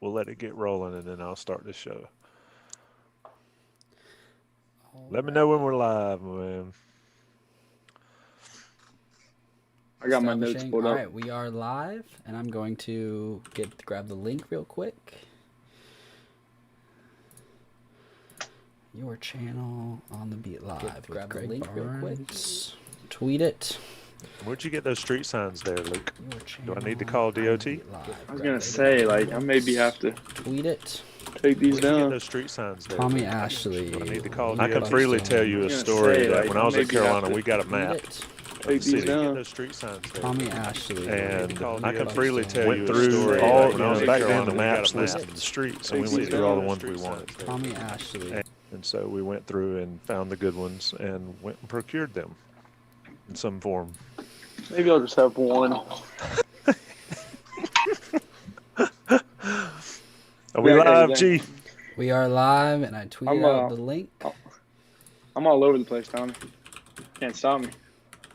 We'll let it get rolling, and then I'll start the show. Let me know when we're live, man. I got my notes Establishing. pulled All up. right, we are live, and I'm going to grab the link real quick. Your channel on the Beat Live. Grab the link real quick. Tweet it. Where'd you get those street signs there, Luke? Your Do I need to channel call on the DOT? Beat Live. I was Grab gonna the say, link. like, I maybe have to Tweet it. take these Where'd you get down. those street signs there? Tommy Luke? Ashley. Do I need to call I I can can freely Buxton. tell you I a was gonna story say, that like, when I I was at maybe have Carolina, to we got a Tweet map it. of the take these city. Get down. those street signs there. Tommy Ashley. And I can Buxton. freely tell Went you a through story all- that you when I know, was at back Carolina, then the the maps got listed maps. the streets, and Take we went these through all the down. ones we wanted. Tommy Ashley. And so we went through and found the good ones and went and procured them in some form. Maybe I'll just have one. Are we Yeah, okay, live, dang. G? We are live, and I tweeted out the link. I'm all over the place, Tommy. Can't stop me.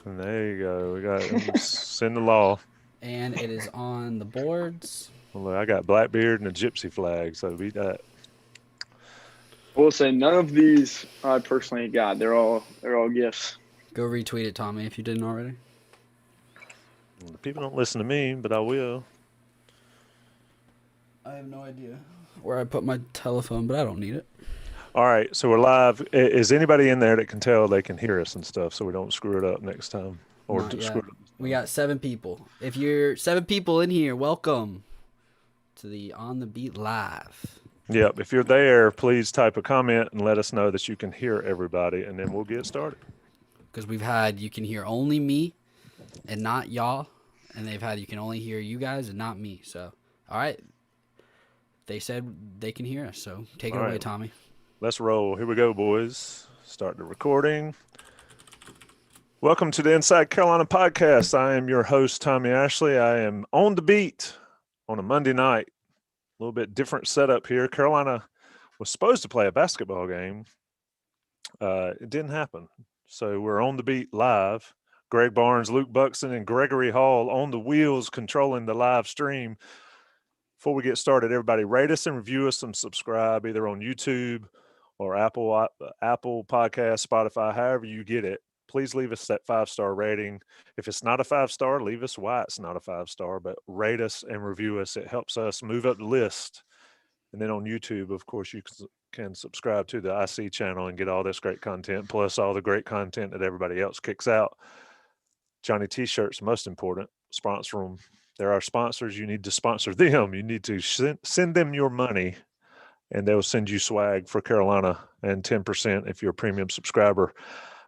And there you go. We got send the law. And it is on the boards. Well, look, I got Blackbeard and a gypsy flag, so beat that. I will say none of these I personally got. They're all gifts. Go retweet it, Tommy, if you didn't already. The people don't listen to me, but I will. I have no idea where I put my telephone, but I don't need it. All right, so we're live. Is anybody in there that can tell they can hear us and stuff, so we don't screw it up next time? Or Not yet. screw it up. We got 7 people. If you're 7 people in here, welcome to the On the Beat Live. Yep. If you're there, please type a comment and let us know that you can hear everybody, and then we'll get started. Because we've had you can hear only me and not y'all, and they've had you can only hear you guys and not me. So, all right. They said they can hear us, so take it away, Tommy. Let's roll. Here we go, boys. Start the recording. Welcome to the Inside Carolina podcast. I am your host, Tommy Ashley. I am on the beat on a Monday night. A little bit different setup here. Carolina was supposed to play a basketball game. It didn't happen. So we're on the beat live. Greg Barnes, Luke Buxton, and Gregory Hall on the wheels controlling the live stream. Before we get started, everybody rate us and review us and subscribe either on YouTube or Apple Podcast, Spotify, however you get it. Please leave us that 5-star rating. If it's not a 5-star, leave us why it's not a 5-star, but rate us and review us. It helps us move up the list. And then on YouTube, of course, you can subscribe to the IC channel and get all this great content, plus all the great content that everybody else kicks out. Johnny T-shirts, most important. Sponsor them. They're our sponsors. You need to sponsor them. You need to send them your money, and they'll send you swag for Carolina and 10% if you're a premium subscriber.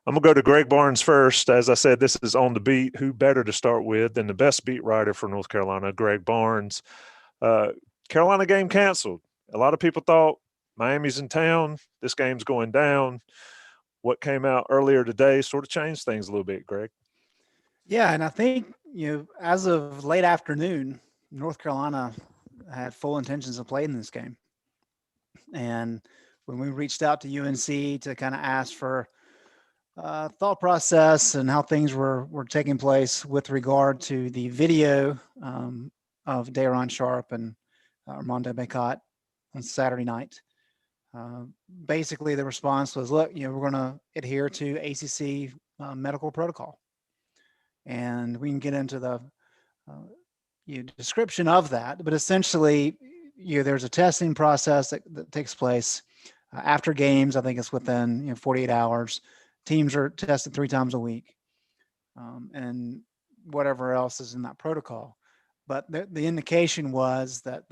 I'm going to go to Greg Barnes first. As I said, this is On the Beat. Who better to start with than the best beat writer for North Carolina, Greg Barnes. Carolina game canceled. A lot of people thought Miami's in town. This game's going down. What came out earlier today sort of changed things a little bit, Greg. Yeah, and I think, as of late afternoon, North Carolina had full intentions of playing this game. And when we reached out to UNC to kind of ask for thought process and how things were taking place with regard to the video of Dayron Sharp and Armando Bacot on Saturday night, basically the response was, look, we're going to adhere to ACC medical protocol. And we can get into the description of that, but essentially, there's a testing process that takes place after games. I think it's within 48 hours. Teams are tested 3 times a week, and whatever else is in that protocol. But the indication was that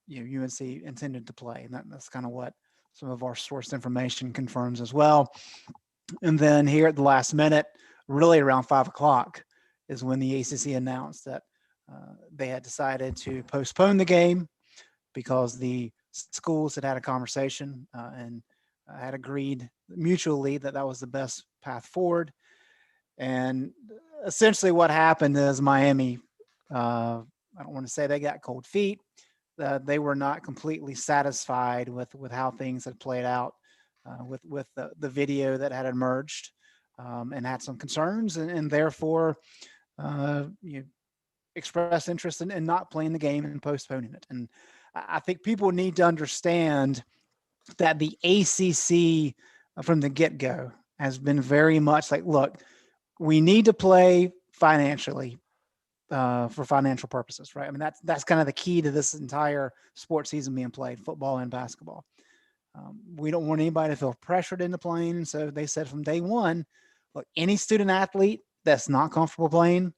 UNC intended to play, and that's kind of what some of our source information confirms as well. And then here at the last minute, really around 5 o'clock, is when the ACC announced that they had decided to postpone the game because the schools had had a conversation and had agreed mutually that was the best path forward. And essentially what happened is Miami, I don't want to say they got cold feet. They were not completely satisfied with how things had played out with the video that had emerged, and had some concerns, and therefore expressed interest in not playing the game and postponing it. And I think people need to understand that the ACC from the get-go has been very much like, look, we need to play financially for financial purposes, right? I mean, that's kind of the key to this entire sports season being played, football and basketball. We don't want anybody to feel pressured into playing. So they said from day one, look, any student athlete that's not comfortable playing,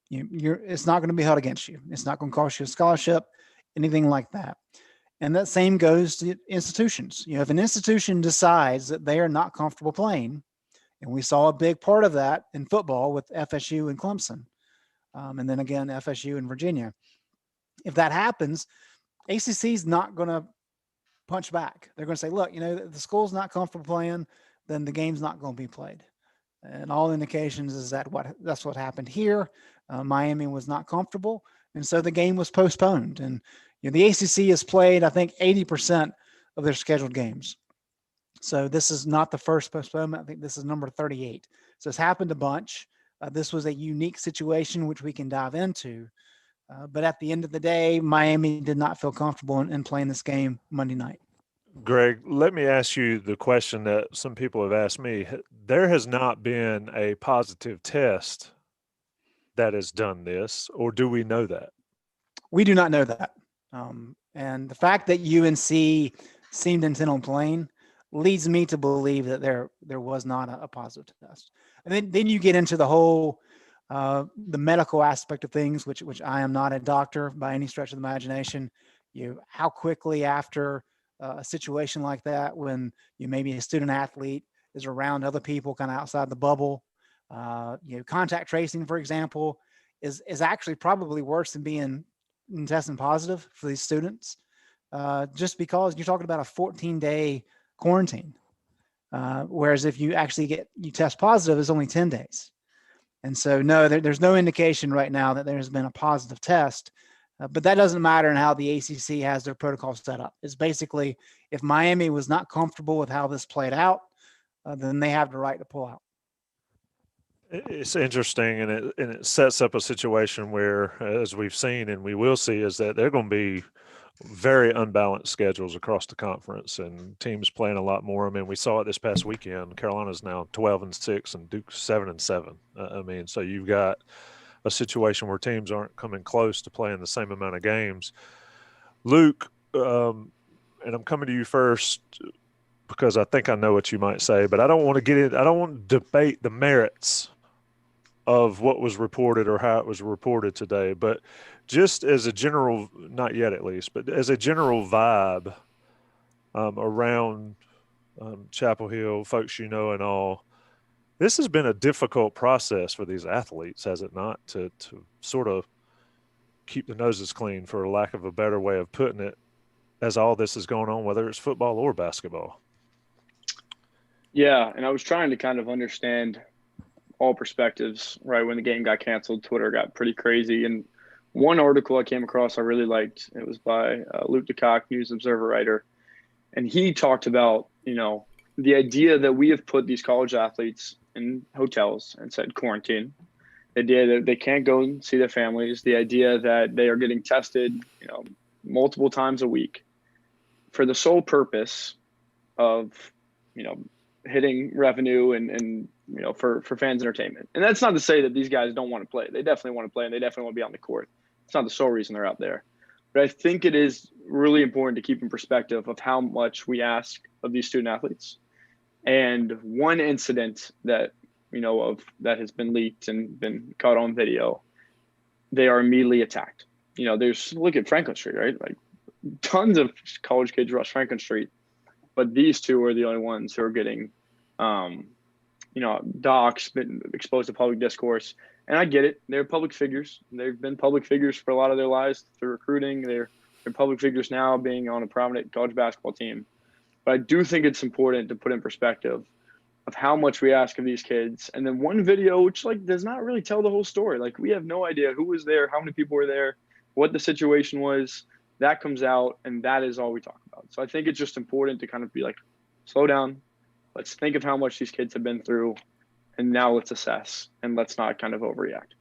it's not going to be held against you. It's not going to cost you a scholarship, anything like that. And that same goes to institutions. If an institution decides that they are not comfortable playing, and we saw a big part of that in football with FSU and Clemson, and then again, FSU and Virginia. If that happens, ACC is not going to punch back. They're going to say, look, the school's not comfortable playing, then the game's not going to be played. And all indications is that's what happened here. Miami was not comfortable, and so the game was postponed. And the ACC has played, I think, 80% of their scheduled games. So this is not the first postponement. I think this is number 38. So it's happened a bunch. This was a unique situation, which we can dive into. But at the end of the day, Miami did not feel comfortable in playing this game Monday night. Greg, let me ask you the question that some people have asked me. There has not been a positive test that has done this, or do we know that? We do not know that. And the fact that UNC seemed intent on playing leads me to believe that there was not a positive test. And then you get into the whole the medical aspect of things, which I am not a doctor by any stretch of the imagination. How quickly after a situation like that, when maybe a student athlete is around other people kind of outside the bubble, contact tracing, for example, is actually probably worse than being testing positive for these students, just because you're talking about a 14-day quarantine. Whereas if you actually you test positive, it's only 10 days. And so, no, there's no indication right now that there's been a positive test, but that doesn't matter in how the ACC has their protocol set up. It's basically, if Miami was not comfortable with how this played out, then they have the right to pull out. It's interesting, and it sets up a situation where, as we've seen and we will see, is that they're going to be very unbalanced schedules across the conference, and teams playing a lot more. I mean, we saw it this past weekend. Carolina's now 12-6, and Duke's 7-7. I mean, so you've got a situation where teams aren't coming close to playing the same amount of games. Luke, and I'm coming to you first because I think I know what you might say, but I don't want to get in. I don't want to debate the merits of what was reported or how it was reported today, but just as a general, not yet at least, but as a general vibe around Chapel Hill, folks and all, this has been a difficult process for these athletes, has it not, to sort of keep the noses clean, for lack of a better way of putting it, as all this is going on, whether it's football or basketball. Yeah, and I was trying to kind of understand all perspectives, right? When the game got canceled, Twitter got pretty crazy. And one article I came across I really liked. It was by Luke DeCock, News Observer writer. And he talked about, the idea that we have put these college athletes in hotels and said quarantine, the idea that they can't go and see their families, the idea that they are getting tested, multiple times a week for the sole purpose of, hitting revenue and for fans' entertainment. And that's not to say that these guys don't want to play. They definitely want to play, and they definitely want to be on the court. It's not the sole reason they're out there. But I think it is really important to keep in perspective of how much we ask of these student athletes. And one incident that, that has been leaked and been caught on video, they are immediately attacked. Look at Franklin Street, right? Like tons of college kids rush Franklin Street, but these two are the only ones who are getting docs, been exposed to public discourse. And I get it. They're public figures. They've been public figures for a lot of their lives through recruiting. They're public figures now, being on a prominent college basketball team. But I do think it's important to put in perspective of how much we ask of these kids. And then one video, which does not really tell the whole story. We have no idea who was there, how many people were there, what the situation was. That comes out, and that is all we talk about. So I think it's just important to kind of be slow down. Let's think of how much these kids have been through, and now let's assess, and let's not kind of overreact.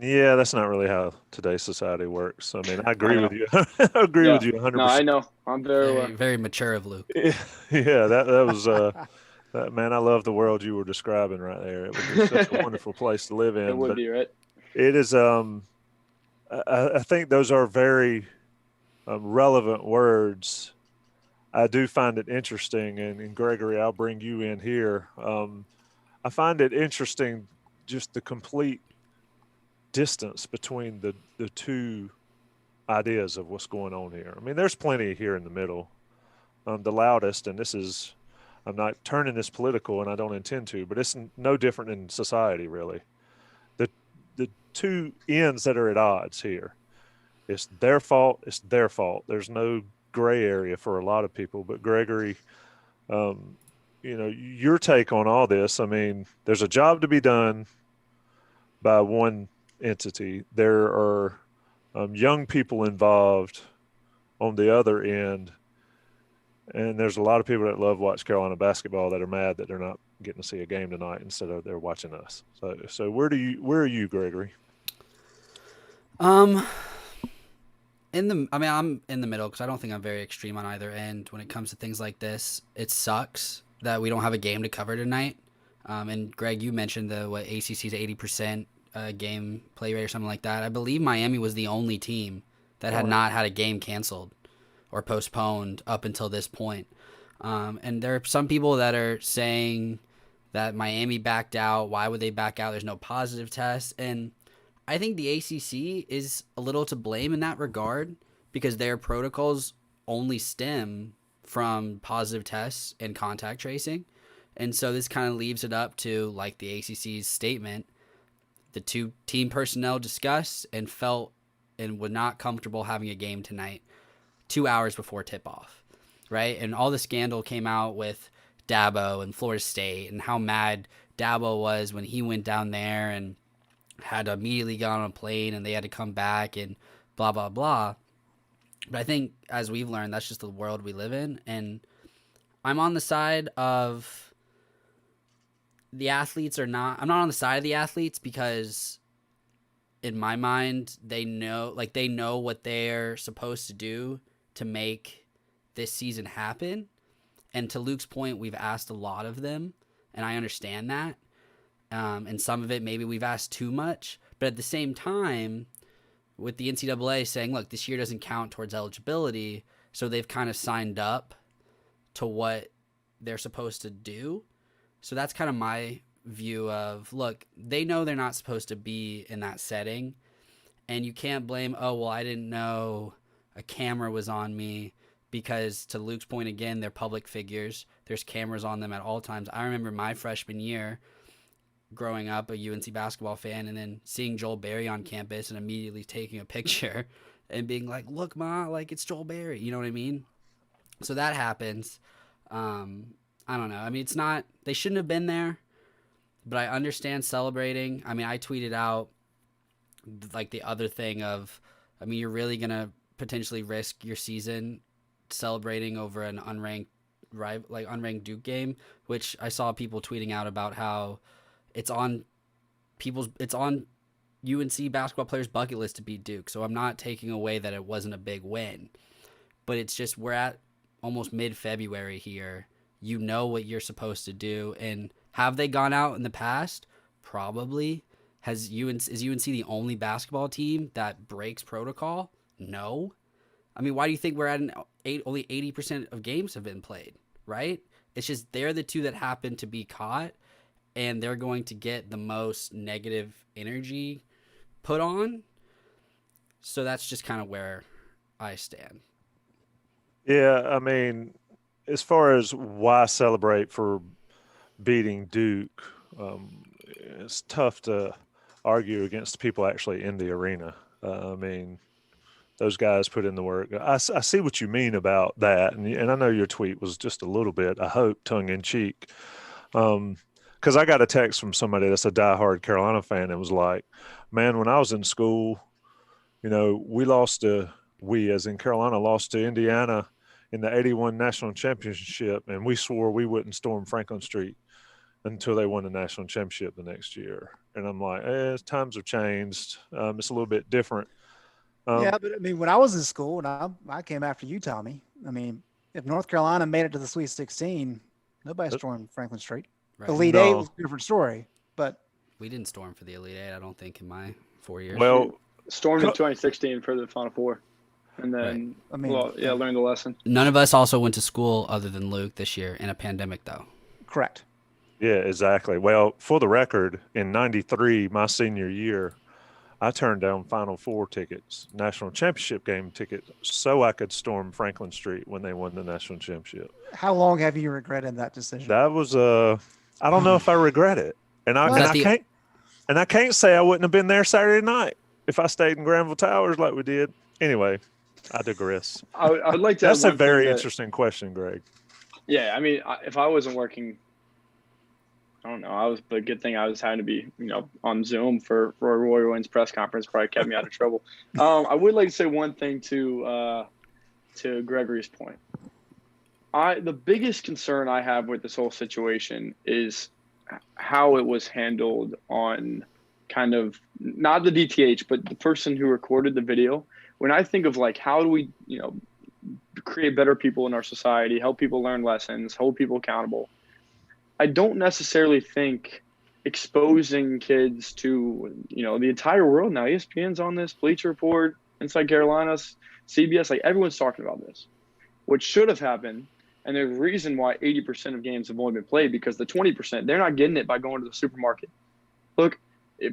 Yeah, that's not really how today's society works. I mean, I agree know. with you. I agree Yeah. with you 100%. No, I know. I'm very Very, aware. very mature of Luke. Yeah, that was that, man, I love the world you were describing right there. It would be such a wonderful place to live It in. would But be, right? it is I think those are very relevant words. I do find it interesting, and Gregory, I'll bring you in here. I find it interesting just the complete distance between the two ideas of what's going on here. I mean, there's plenty here in the middle. The loudest, and this is, I'm not turning this political, and I don't intend to, but it's no different in society, really. The the two ends that are at odds here. It's their fault. It's their fault. There's no gray area for a lot of people. But Gregory, um, your take on all this. I mean, there's a job to be done by one entity. There are young people involved on the other end, and there's a lot of people that love watch Carolina basketball that are mad that they're not getting to see a game tonight instead of they're watching us. So where are you, Gregory? I mean, I'm in the middle because I don't think I'm very extreme on either end when it comes to things like this. It sucks that we don't have a game to cover tonight. And Greg, you mentioned the ACC's 80% game play rate or something like that. I believe Miami was the only team that had not had a game canceled or postponed up until this point. And there are some people that are saying that Miami backed out. Why would they back out? There's no positive test. And I think the ACC is a little to blame in that regard because their protocols only stem from positive tests and contact tracing. And so this kind of leaves it up to, like the ACC's statement, the two team personnel discussed and felt and were not comfortable having a game tonight 2 hours before tip-off, right? And all the scandal came out with Dabo and Florida State and how mad Dabo was when he went down there and had to immediately get on a plane and they had to come back and blah, blah, blah. But I think, as we've learned, that's just the world we live in. And I'm on the side of the athletes I'm not on the side of the athletes because in my mind, they know what they're supposed to do to make this season happen. And to Luke's point, we've asked a lot of them, and I understand that. And some of it, maybe we've asked too much. But at the same time, with the NCAA saying, look, this year doesn't count towards eligibility, so they've kind of signed up to what they're supposed to do. So that's kind of my view of, look, they know they're not supposed to be in that setting. And you can't blame, oh, well, I didn't know a camera was on me, because to Luke's point again, they're public figures. There's cameras on them at all times. I remember my freshman year growing up a UNC basketball fan and then seeing Joel Berry on campus and immediately taking a picture and being like, look, Ma, like it's Joel Berry. You know what I mean? So that happens. I don't know. I mean, it's not, they shouldn't have been there, but I understand celebrating. I mean, I tweeted out like the other thing of, I mean, you're really going to potentially risk your season celebrating over an unranked Duke game, which I saw people tweeting out about how it's on UNC basketball players' bucket list to beat Duke. So I'm not taking away that it wasn't a big win, but it's just, we're at almost mid-February here. You know what you're supposed to do. And have they gone out in the past? Probably. Is UNC the only basketball team that breaks protocol? No. I mean, why do you think we're at only 80% of games have been played, right? It's just they're the two that happen to be caught, and they're going to get the most negative energy put on. So that's just kind of where I stand. Yeah, I mean, as far as why celebrate for beating Duke, it's tough to argue against people actually in the arena. I mean, those guys put in the work. I see what you mean about that, and I know your tweet was just a little bit, I hope, tongue-in-cheek, because I got a text from somebody that's a diehard Carolina fan and was like, man, when I was in school, we as in Carolina lost to Indiana in the 81 national championship, and we swore we wouldn't storm Franklin Street until they won the national championship the next year. And I'm like, times have changed. It's a little bit different. Yeah, but I mean, when I was in school, and I came after you, Tommy. I mean, if North Carolina made it to the Sweet 16, nobody stormed Franklin Street. Right. Elite Eight was a different story, but we didn't storm for the Elite Eight. I don't think in my 4 years. Well, stormed in 2016 for the Final Four, and then learned the lesson. None of us also went to school other than Luke this year in a pandemic, though. Correct. Yeah, exactly. Well, for the record, in '93, my senior year, I turned down Final Four tickets, national championship game tickets, so I could storm Franklin Street when they won the national championship. How long have you regretted that decision? That was I don't know if I regret it, and I can't say I wouldn't have been there Saturday night if I stayed in Granville Towers like we did. Anyway, I digress. I'd like to. That's a very interesting question, Greg. Yeah, I mean, if I wasn't working, I don't know. The good thing I was having to be, on Zoom for Roy Williams' press conference probably kept me out of trouble. I would like to say one thing to Gregory's point. The biggest concern I have with this whole situation is how it was handled on kind of not the DTH, but the person who recorded the video. When I think of how do we, create better people in our society, help people learn lessons, hold people accountable, I don't necessarily think exposing kids to, the entire world now. ESPN's on this, Bleacher Report, Inside Carolina's, CBS, everyone's talking about this. What should have happened, and there's a reason why 80% of games have only been played, because the 20%, they're not getting it by going to the supermarket. Look,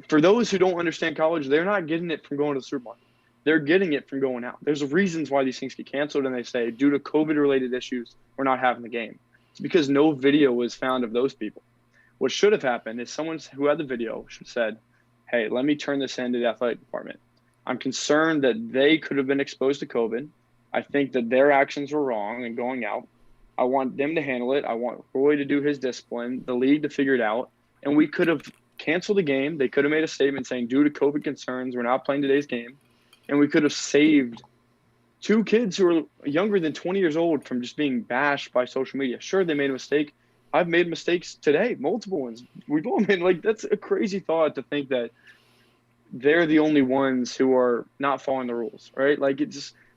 for those who don't understand college, they're not getting it from going to the supermarket. They're getting it from going out. There's reasons why these things get canceled, and they say, due to COVID-related issues, we're not having the game. It's because no video was found of those people. What should have happened is someone who had the video should have said, hey, let me turn this into the athletic department. I'm concerned that they could have been exposed to COVID. I think that their actions were wrong in going out. I want them to handle it. I want Roy to do his discipline, the league to figure it out. And we could have canceled the game. They could have made a statement saying, due to COVID concerns, we're not playing today's game. And we could have saved 2 kids who are younger than 20 years old from just being bashed by social media. Sure, they made a mistake. I've made mistakes today, multiple ones. We've all made, that's a crazy thought to think that they're the only ones who are not following the rules, right?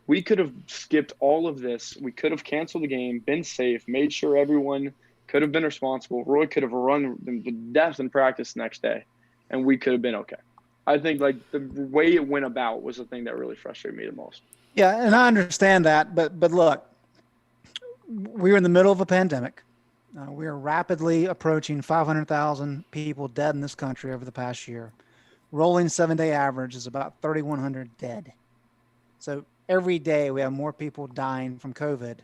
We could have skipped all of this. We could have canceled the game, been safe, made sure everyone could have been responsible. Roy could have run them to death in practice the next day, and we could have been okay. I think the way it went about was the thing that really frustrated me the most. Yeah, and I understand that, but look, we were in the middle of a pandemic. We are rapidly approaching 500,000 people dead in this country over the past year. Rolling 7-day average is about 3,100 dead. So every day we have more people dying from COVID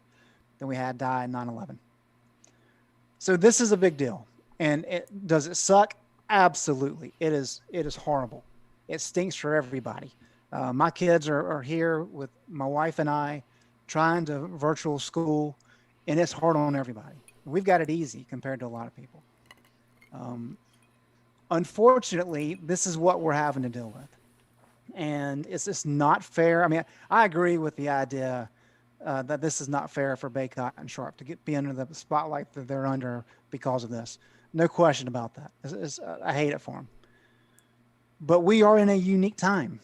than we had die in 9/11. So this is a big deal. And does it suck? Absolutely. It is horrible. It stinks for everybody. My kids are here with my wife and I trying to virtual school, and it's hard on everybody. We've got it easy compared to a lot of people. Unfortunately, this is what we're having to deal with. And it's just not fair. I mean, I agree with the idea that this is not fair for Baycott and Sharp to be under the spotlight that they're under because of this. No question about that. I hate it for them. But we are in a unique time.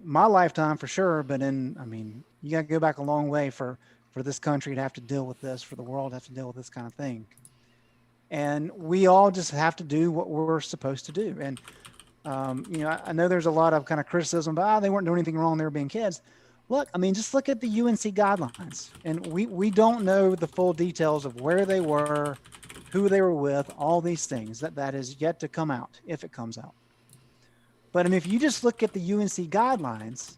My lifetime for sure, but you got to go back a long way for this country to have to deal with this, for the world to have to deal with this kind of thing. And we all just have to do what we're supposed to do. And, I know there's a lot of kind of criticism about, they weren't doing anything wrong. They were being kids. Look, just look at the UNC guidelines. And we don't know the full details of where they were, who they were with, all these things. That is yet to come out, if it comes out. But if you just look at the UNC guidelines,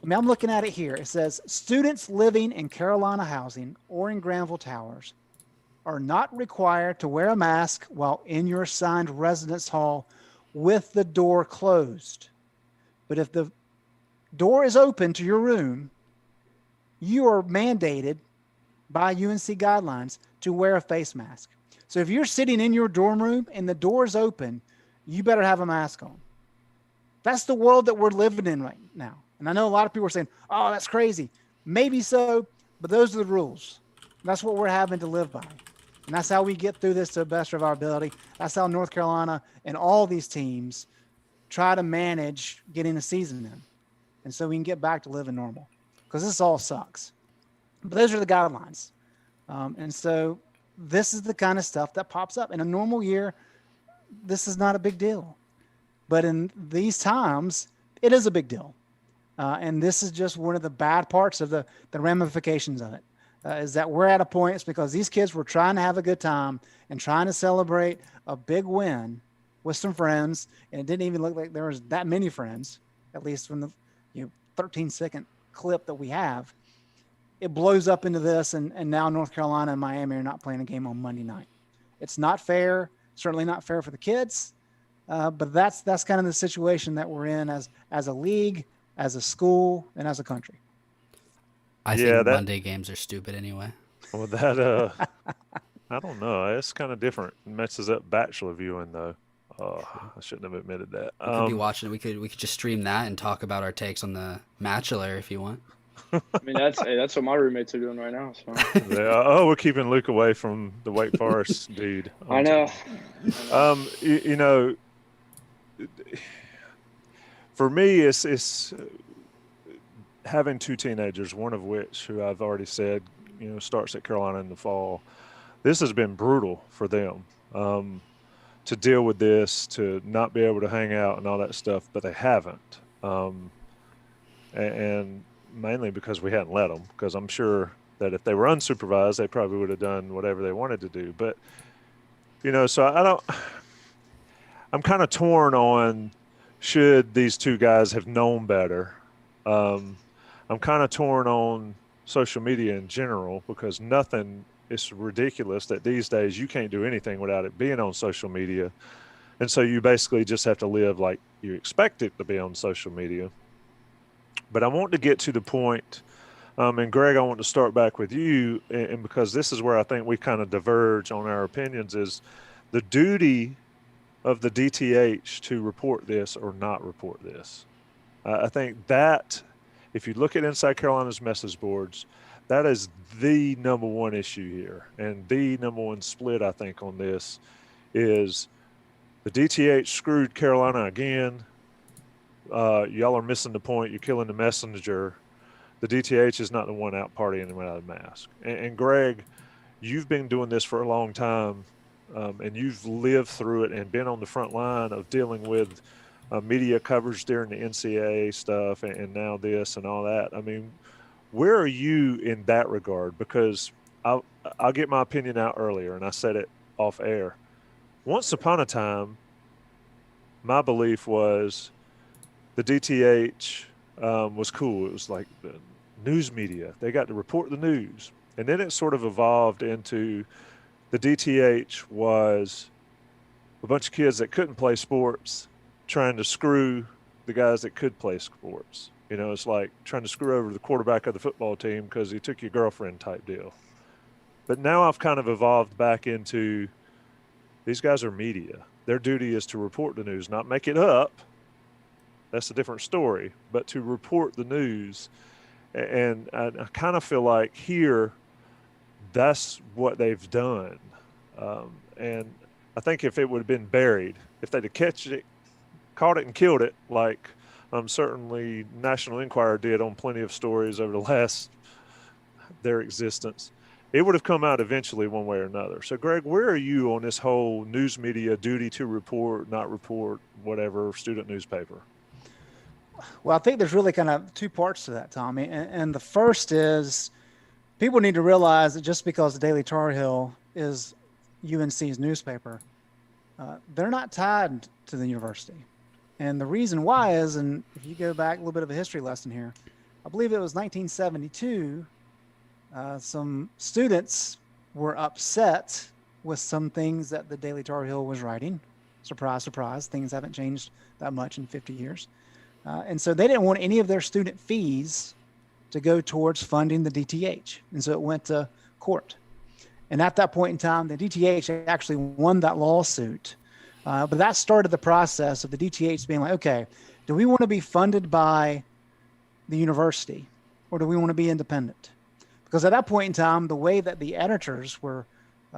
I'm looking at it here. It says students living in Carolina housing or in Granville Towers are not required to wear a mask while in your assigned residence hall with the door closed. But if the door is open to your room, you are mandated by UNC guidelines to wear a face mask. So if you're sitting in your dorm room and the door is open, you better have a mask on. That's the world that we're living in right now. And I know a lot of people are saying, oh, that's crazy. Maybe so, but those are the rules. That's what we're having to live by. And that's how we get through this to the best of our ability. That's how North Carolina and all these teams try to manage getting the season in. And so we can get back to living normal, because this all sucks. But those are the guidelines. And so this is the kind of stuff that pops up. In a normal year, this is not a big deal. But in these times, it is a big deal. And this is just one of the bad parts of the ramifications of it, is that we're at a point, it's because these kids were trying to have a good time and trying to celebrate a big win with some friends. And it didn't even look like there was that many friends, at least from the 13-second clip that we have. It blows up into this, and now North Carolina and Miami are not playing a game on Monday night. It's not fair, certainly not fair for the kids, but that's kind of the situation that we're in as a league, as a school, and as a country. I think Monday games are stupid anyway. Well, that I don't know. It's kind of different. It messes up bachelor viewing, though. Oh, I shouldn't have admitted that. We could be watching it. We could just stream that and talk about our takes on the Bachelor if you want. I mean, that's what my roommates are doing right now. So. Yeah, we're keeping Luke away from the Wake Forest dude. I know. You know, for me, it's having two teenagers, one of which, who I've already said, starts at Carolina in the fall. This has been brutal for them. To deal with this, to not be able to hang out and all that stuff, but they haven't. And mainly because we hadn't let them, because I'm sure that if they were unsupervised, they probably would have done whatever they wanted to do. But, so I'm kind of torn on, should these two guys have known better? I'm kind of torn on social media in general, because it's ridiculous that these days you can't do anything without it being on social media. And so you basically just have to live like you expect it to be on social media. But I want to get to the point, and Greg, I want to start back with you, and because this is where I think we kind of diverge on our opinions, is the duty of the DTH to report this or not report this. I think that if you look at Inside Carolina's message boards, that is the number one issue here. And the number one split, I think, on this is the DTH screwed Carolina again. Y'all are missing the point. You're killing the messenger. The DTH is not the one out partying without a mask. And Greg, you've been doing this for a long time, and you've lived through it and been on the front line of dealing with media coverage during the NCAA stuff and now this and all that. I mean, where are you in that regard? Because I'll get my opinion out earlier, and I said it off air. Once upon a time, my belief was the DTH was cool. It was like the news media. They got to report the news. And then it sort of evolved into the DTH was a bunch of kids that couldn't play sports trying to screw the guys that could play sports. It's like trying to screw over the quarterback of the football team because he took your girlfriend type deal. But now I've kind of evolved back into these guys are media. Their duty is to report the news, not make it up. That's a different story, but to report the news. And I kind of feel like here, that's what they've done. And I think if it would have been buried, if they'd have caught it and killed it, like certainly National Enquirer did on plenty of stories over the last their existence, it would have come out eventually one way or another. So, Greg, where are you on this whole news media duty to report, not report, whatever, student newspaper? Well, I think there's really kind of two parts to that, Tommy. And the first is people need to realize that just because the Daily Tar Heel is UNC's newspaper, they're not tied to the university. And the reason why is, and if you go back a little bit of a history lesson here, I believe it was 1972, some students were upset with some things that the Daily Tar Heel was writing. Surprise, surprise, things haven't changed that much in 50 years. And so they didn't want any of their student fees to go towards funding the DTH. And so it went to court. And at that point in time, the DTH actually won that lawsuit. But that started the process of the DTH being like, okay, do we want to be funded by the university or do we want to be independent? Because at that point in time, the way that the editors were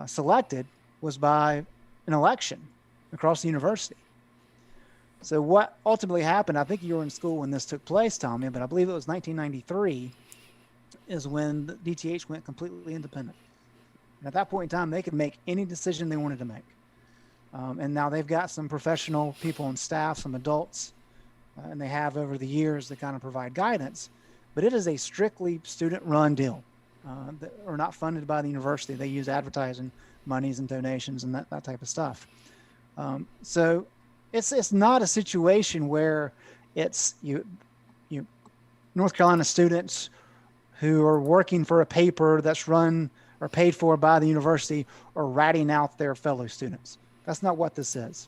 selected was by an election across the university. So what ultimately happened, I think you were in school when this took place, Tommy, but I believe it was 1993 is when the DTH went completely independent. And at that point in time, they could make any decision they wanted to make. And now they've got some professional people on staff, some adults, and they have over the years that kind of provide guidance. But it is a strictly student-run deal that are not funded by the university. They use advertising monies and donations and that type of stuff. So it's not a situation where it's you North Carolina students who are working for a paper that's run or paid for by the university or ratting out their fellow students. That's not what this is.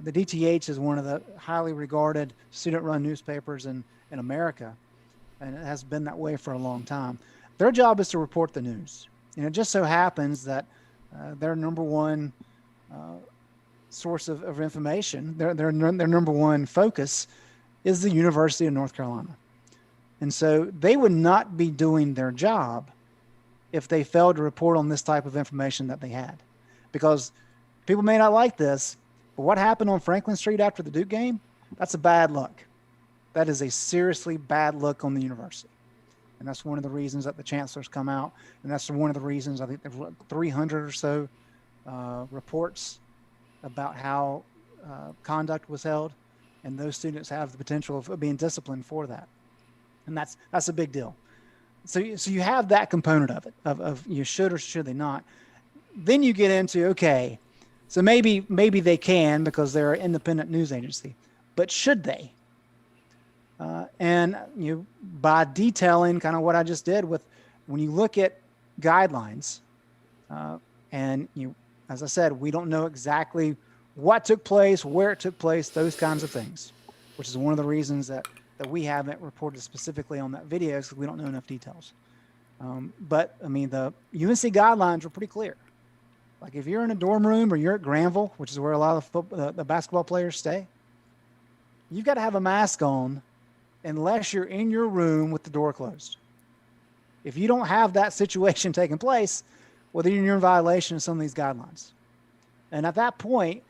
The DTH is one of the highly regarded student-run newspapers in America, and it has been that way for a long time. Their job is to report the news. And it just so happens that their number one source of information, their number one focus is the University of North Carolina. And so they would not be doing their job if they failed to report on this type of information that they had. Because people may not like this, but what happened on Franklin Street after the Duke game, that's a bad look. That is a seriously bad look on the university. And that's one of the reasons that the chancellor's come out. And that's one of the reasons I think there's 300 or so reports about how conduct was held. And those students have the potential of being disciplined for that. And that's a big deal. So you have that component of it, of you should or should they not. Then you get into, okay, so maybe they can because they're an independent news agency, but should they? And by detailing kind of what I just did with, when you look at guidelines, and as I said, we don't know exactly what took place, where it took place, those kinds of things, which is one of the reasons that we haven't reported specifically on that video because we don't know enough details. But I mean, the UNC guidelines are pretty clear. Like if you're in a dorm room or you're at Granville, which is where a lot of the basketball players stay, you've got to have a mask on unless you're in your room with the door closed. If you don't have that situation taking place, well, then you're in violation of some of these guidelines. And at that point,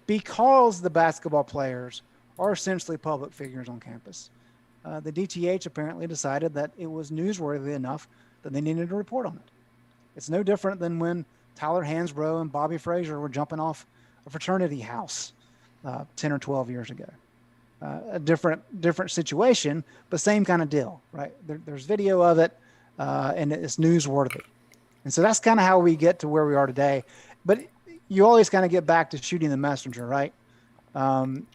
because the basketball players are essentially public figures on campus, the DTH apparently decided that it was newsworthy enough that they needed to report on it. It's no different than when Tyler Hansbrough and Bobby Frazier were jumping off a fraternity house 10 or 12 years ago. A different situation, but same kind of deal, right? There's video of it, and it's newsworthy. And so that's kind of how we get to where we are today. But you always kind of get back to shooting the messenger, right? When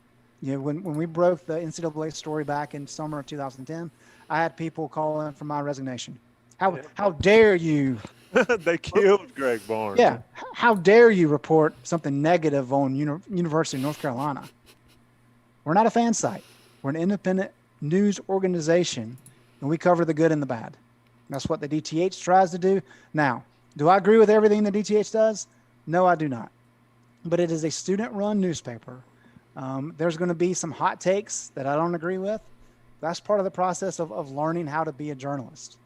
we broke the NCAA story back in summer of 2010, I had people call in for my resignation. How dare you? They killed Greg Barnes. Yeah. How dare you report something negative on University of North Carolina? We're not a fan site. We're an independent news organization, and we cover the good and the bad. That's what the DTH tries to do. Now, do I agree with everything the DTH does? No, I do not. But it is a student-run newspaper. There's going to be some hot takes that I don't agree with. That's part of the process of learning how to be a journalist.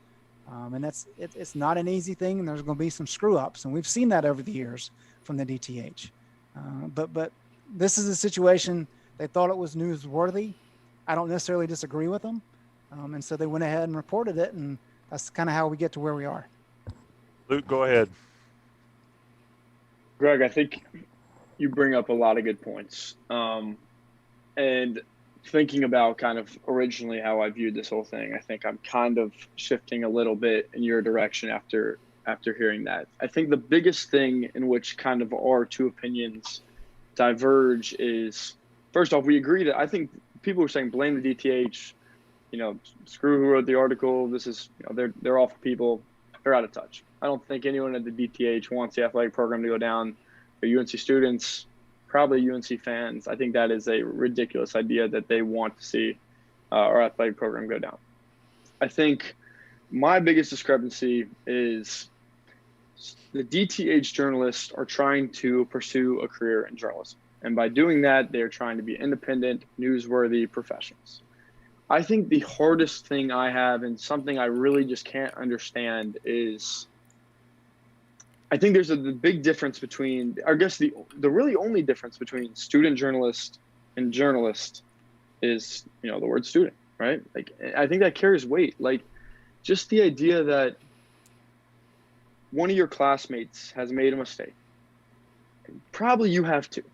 And it's not an easy thing, and there's going to be some screw-ups, and we've seen that over the years from the DTH. But this is a situation. They thought it was newsworthy. I don't necessarily disagree with them. And so they went ahead and reported it, and that's kind of how we get to where we are. Luke, go ahead. Greg, I think you bring up a lot of good points. And thinking about kind of originally how I viewed this whole thing, I think I'm kind of shifting a little bit in your direction after hearing that. I think the biggest thing in which kind of our two opinions diverge is, first off, we agree that I think people are saying blame the DTH, screw who wrote the article. This is, they're awful people. They're out of touch. I don't think anyone at the DTH wants the athletic program to go down. But UNC students, probably UNC fans, I think that is a ridiculous idea that they want to see our athletic program go down. I think my biggest discrepancy is the DTH journalists are trying to pursue a career in journalism. And by doing that, they're trying to be independent, newsworthy professionals. I think the hardest thing I have, and something I really just can't understand, is I think there's the big difference between, I guess the really only difference between student journalist and journalist is, the word student, right? Like, I think that carries weight. Like, just the idea that one of your classmates has made a mistake. Probably you have too,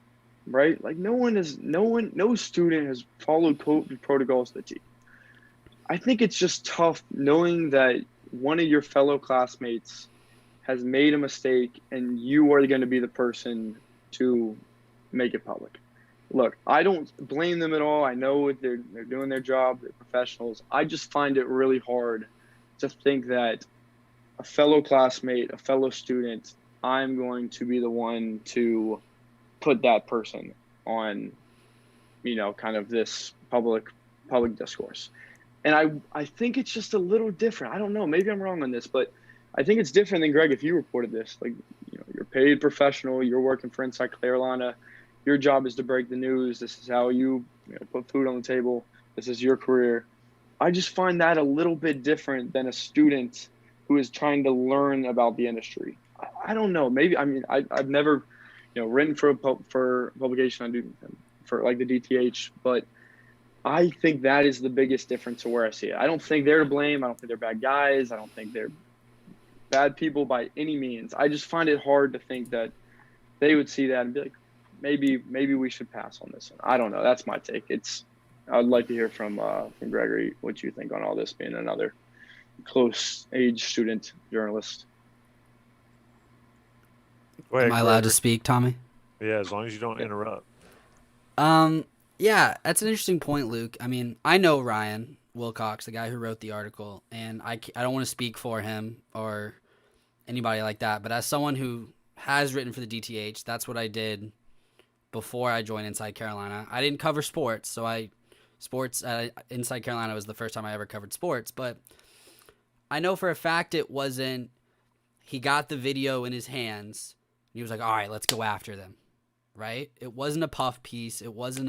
right? Like, no student has followed protocols to the T. I think it's just tough knowing that one of your fellow classmates has made a mistake and you are going to be the person to make it public. Look, I don't blame them at all. I know they're doing their job. They're professionals. I just find it really hard to think that a fellow classmate, a fellow student, I'm going to be the one to put that person on, kind of this public discourse. And I think it's just a little different. I don't know. Maybe I'm wrong on this, but I think it's different than Greg if you reported this. Like, you're paid professional. You're working for Inside Carolina. Your job is to break the news. This is how you put food on the table. This is your career. I just find that a little bit different than a student who is trying to learn about the industry. I don't know. Maybe, I've never, written for a publication. I do for like the DTH, but I think that is the biggest difference to where I see it. I don't think they're to blame. I don't think they're bad guys. I don't think they're bad people by any means. I just find it hard to think that they would see that and be like, maybe we should pass on this one. I don't know. That's my take. I'd like to hear from Gregory what you think on all this, being another close age student journalist. Am I allowed to speak, Tommy? Yeah, as long as you don't interrupt. Yeah, that's an interesting point, Luke. I mean, I know Ryan Wilcox, the guy who wrote the article, and I don't want to speak for him or anybody like that, but as someone who has written for the DTH, that's what I did before I joined Inside Carolina. I didn't cover sports, so Inside Carolina was the first time I ever covered sports, but I know for a fact it wasn't, he got the video in his hands, and he was like, all right, let's go after them, right? It wasn't a puff piece. It wasn't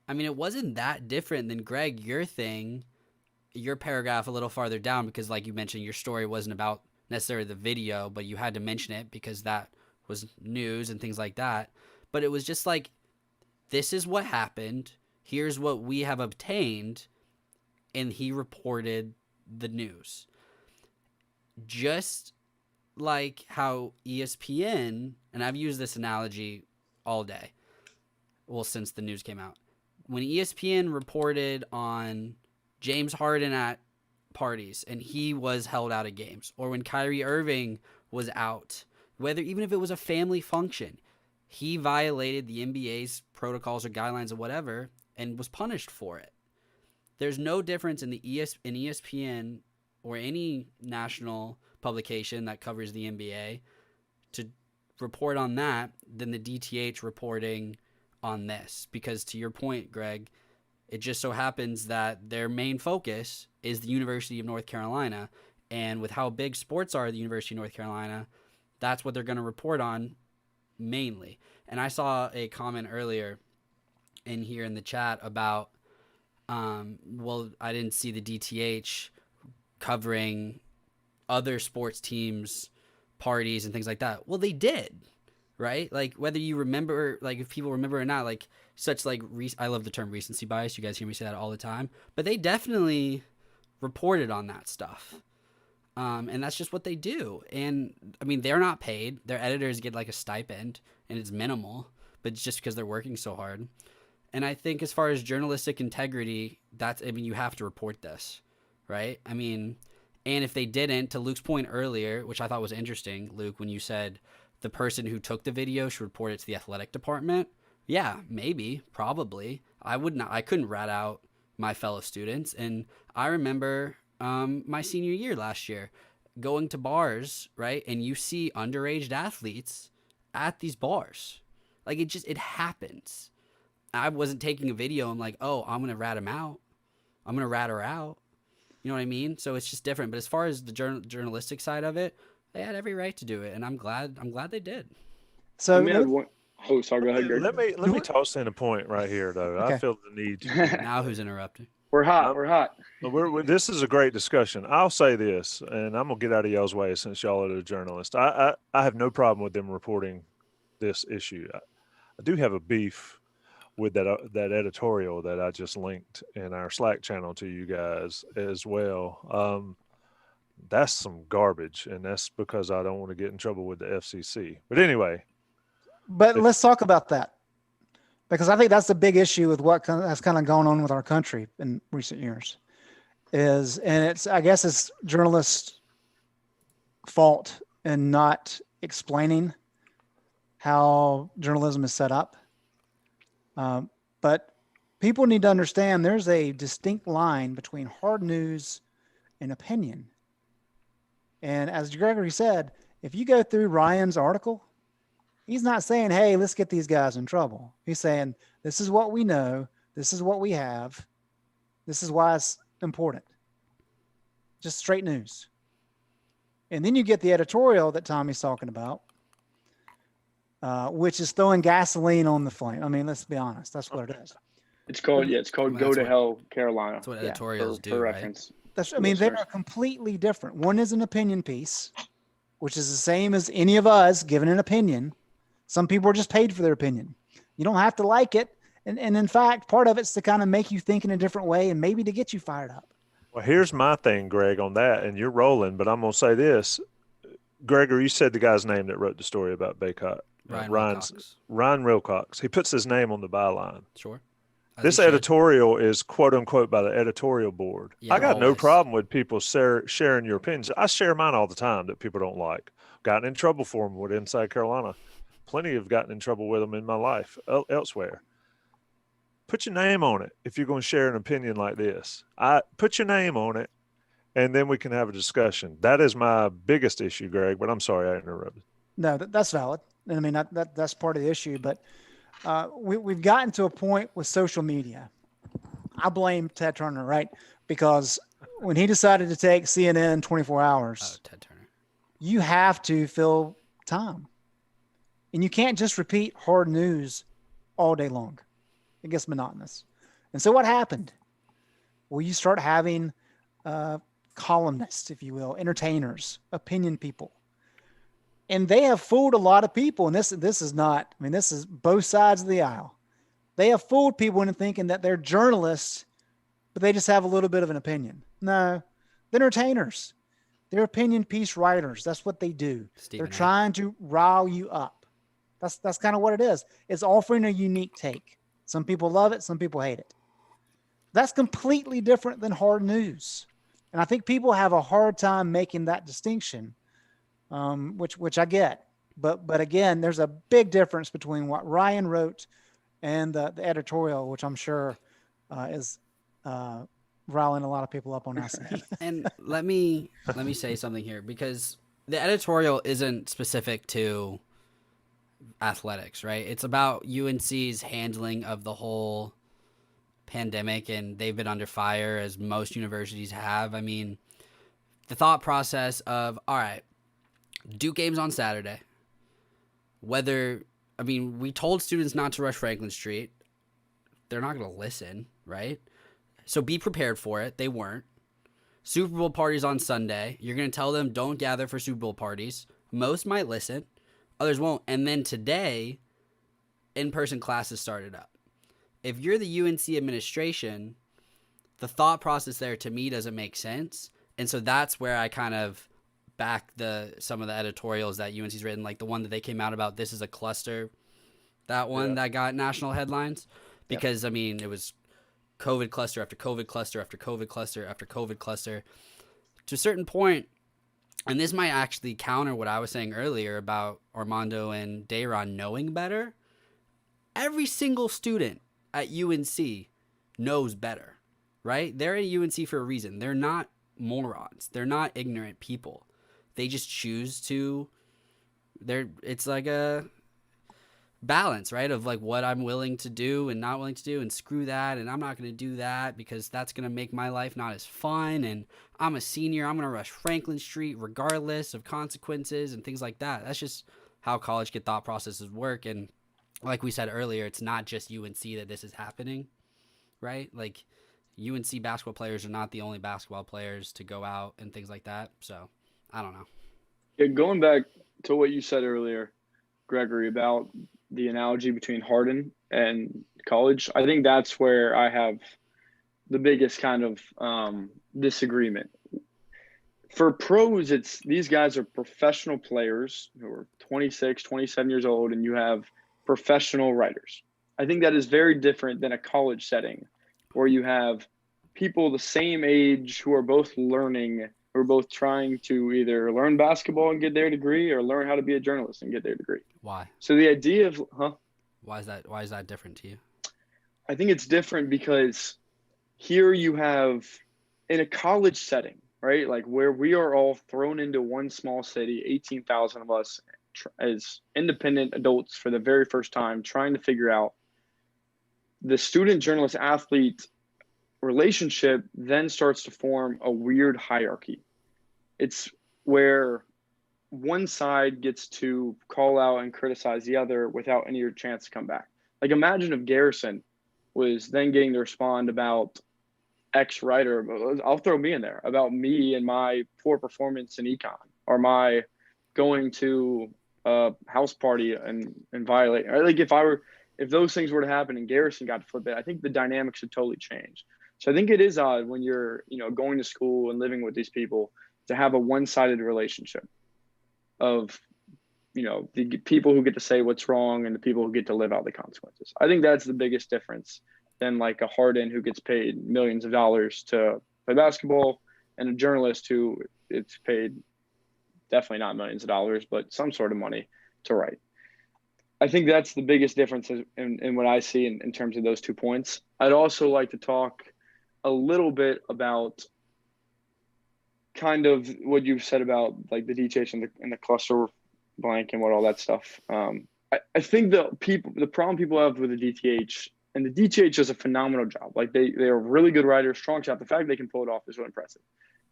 it wasn't that different than, Greg, your paragraph a little farther down, because like you mentioned, your story wasn't about necessarily the video, but you had to mention it because that was news and things like that. But it was just like, this is what happened. Here's what we have obtained. And he reported the news. Just like how ESPN, and I've used this analogy all day, well, since the news came out. When ESPN reported on James Harden at parties and he was held out of games, or when Kyrie Irving was out, even if it was a family function, he violated the NBA's protocols or guidelines or whatever and was punished for it. There's no difference in ESPN or any national publication that covers the NBA to report on that than the DTH reporting on this. Because to your point, Greg, it just so happens that their main focus is the University of North Carolina. And with how big sports are at the University of North Carolina, that's what they're going to report on mainly. And I saw a comment earlier in here in the chat about, I didn't see the DTH covering other sports teams, parties, and things like that. Well, they did, right? Like, whether you remember, like, if people remember or not, like, I love the term recency bias. You guys hear me say that all the time. But they definitely reported on that stuff. And that's just what they do. And, I mean, they're not paid. Their editors get, like, a stipend, and it's minimal. But it's just because they're working so hard. And I think as far as journalistic integrity, you have to report this, right? I mean, and if they didn't, to Luke's point earlier, which I thought was interesting, Luke, when you said the person who took the video should report it to the athletic department. Yeah, maybe, probably. I couldn't rat out my fellow students. And I remember my senior year last year going to bars, right? And you see underage athletes at these bars. Like, it happens. I wasn't taking a video. I'm like, oh, I'm going to rat him out. I'm going to rat her out. You know what I mean? So it's just different. But as far as the journalistic side of it, they had every right to do it. And I'm glad they did. So sorry, go ahead, Greg. Let me toss in a point right here, though. Okay. I feel the need to. Now who's interrupting? We're hot. We're hot. This is a great discussion. I'll say this, and I'm gonna get out of y'all's way since y'all are the journalists. I have no problem with them reporting this issue. I do have a beef with that editorial that I just linked in our Slack channel to you guys as well. That's some garbage, and that's because I don't want to get in trouble with the FCC. But anyway. But let's talk about that, because I think that's the big issue with what has kind of gone on with our country in recent years. I guess it's journalists' fault in not explaining how journalism is set up. But people need to understand there's a distinct line between hard news and opinion. And as Gregory said, if you go through Ryan's article, he's not saying, hey, let's get these guys in trouble. He's saying, this is what we know. This is what we have. This is why it's important. Just straight news. And then you get the editorial that Tommy's talking about, which is throwing gasoline on the flame. I mean, let's be honest. That's what it is. It's called Go to Hell, Carolina. That's what editorials do, for right? reference. They are completely different. One is an opinion piece, which is the same as any of us giving an opinion. Some people are just paid for their opinion. You don't have to like it. And in fact, part of it's to kind of make you think in a different way and maybe to get you fired up. Well, here's my thing, Greg, on that, and you're rolling, but I'm going to say this. Gregory, you said the guy's name that wrote the story about Baycott. Ryan Wilcox. He puts his name on the byline. Sure. This editorial is quote unquote by the editorial board. Yeah, I got no problem with people sharing your opinions. I share mine all the time that people don't like. Gotten in trouble for them with Inside Carolina. Plenty have gotten in trouble with them in my life elsewhere. Put your name on it if you're going to share an opinion like this. Put your name on it, and then we can have a discussion. That is my biggest issue, Greg, but I'm sorry I interrupted. No, that's valid. I mean, that's part of the issue, but we've gotten to a point with social media. I blame Ted Turner, right? Because when he decided to take CNN 24 hours, Ted Turner, you have to fill time. And you can't just repeat hard news all day long. It gets monotonous. And so what happened? Well, you start having columnists, if you will, entertainers, opinion people. And they have fooled a lot of people. And this is not, I mean, this is both sides of the aisle. They have fooled people into thinking that they're journalists, but they just have a little bit of an opinion. No, they're entertainers. They're opinion piece writers. That's what they do. They're trying to rile you up. That's kind of what it is. It's offering a unique take. Some people love it. Some people hate it. That's completely different than hard news. And I think people have a hard time making that distinction, which I get. But again, there's a big difference between what Ryan wrote and the editorial, which I'm sure is riling a lot of people up on SE. And let me say something here, because the editorial isn't specific to athletics, right? It's about UNC's handling of the whole pandemic, and they've been under fire, as most universities have. I mean, the thought process of, all right, Duke game's on Saturday. We told students not to rush Franklin Street. They're not going to listen, right? So be prepared for it. They weren't. Super Bowl parties on Sunday. You're going to tell them don't gather for Super Bowl parties. Most might listen. Others won't. And then today, in-person classes started up. If you're the UNC administration, the thought process there to me doesn't make sense. And so that's where I kind of back some of the editorials that UNC's written, like the one that they came out about, this is a cluster. That one that got national headlines. Because, I mean, it was COVID cluster after COVID cluster after COVID cluster after COVID cluster. To a certain point, and this might actually counter what I was saying earlier about Armando and Dayron knowing better. Every single student at UNC knows better, right? They're at UNC for a reason. They're not morons. They're not ignorant people. They just choose to. It's like a balance, right? Of like what I'm willing to do and not willing to do, and screw that, and I'm not going to do that because that's going to make my life not as fun, and I'm a senior, I'm going to rush Franklin Street regardless of consequences and things like that. That's just how college kid thought processes work. And like we said earlier, it's not just UNC that this is happening, right? Like UNC basketball players are not the only basketball players to go out and things like that. So I don't know. Yeah, going back to what you said earlier, Gregory, about the analogy between Harden and college, I think that's where I have the biggest kind of disagreement. For pros, it's these guys are professional players who are 26, 27 years old, and you have professional writers. I think that is very different than a college setting where you have people the same age who are both learning, who are both trying to either learn basketball and get their degree or learn how to be a journalist and get their degree. Why? So the idea of, Why is that different to you? I think it's different because here you have, in a college setting, right? Like where we are all thrown into one small city, 18,000 of us as independent adults for the very first time, trying to figure out the student journalist athlete relationship then starts to form a weird hierarchy. It's where one side gets to call out and criticize the other without any chance to come back. Like imagine if Garrison was then getting to respond about X writer, I'll throw me in there, about me and my poor performance in econ, or my going to a house party and violate. Like if those things were to happen and Garrison got to flip it, I think the dynamic should totally change. So I think it is odd when you're, going to school and living with these people to have a one-sided relationship of, the people who get to say what's wrong and the people who get to live out the consequences. I think that's the biggest difference than like a Harden who gets paid millions of dollars to play basketball and a journalist who it's paid definitely not millions of dollars, but some sort of money to write. I think that's the biggest difference in what I see in terms of those 2 points. I'd also like to talk a little bit about kind of what you've said about like the DTH and the cluster blank and what all that stuff. I think the problem people have with the DTH, and the DTH does a phenomenal job. Like they are really good writers, strong shot. The fact they can pull it off is really impressive.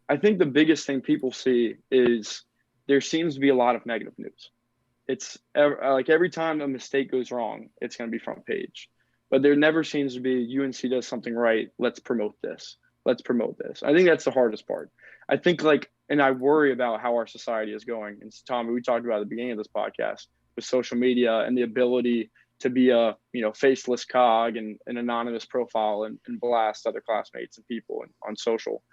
I think the biggest thing people see is there seems to be a lot of negative news. It's like every time a mistake goes wrong, it's going to be front page. But there never seems to be UNC does something right. Let's promote this. Let's promote this. I think that's the hardest part. I think and I worry about how our society is going. And Tommy, we talked about at the beginning of this podcast with social media and the ability to be a faceless cog and an anonymous profile and blast other classmates and people on social.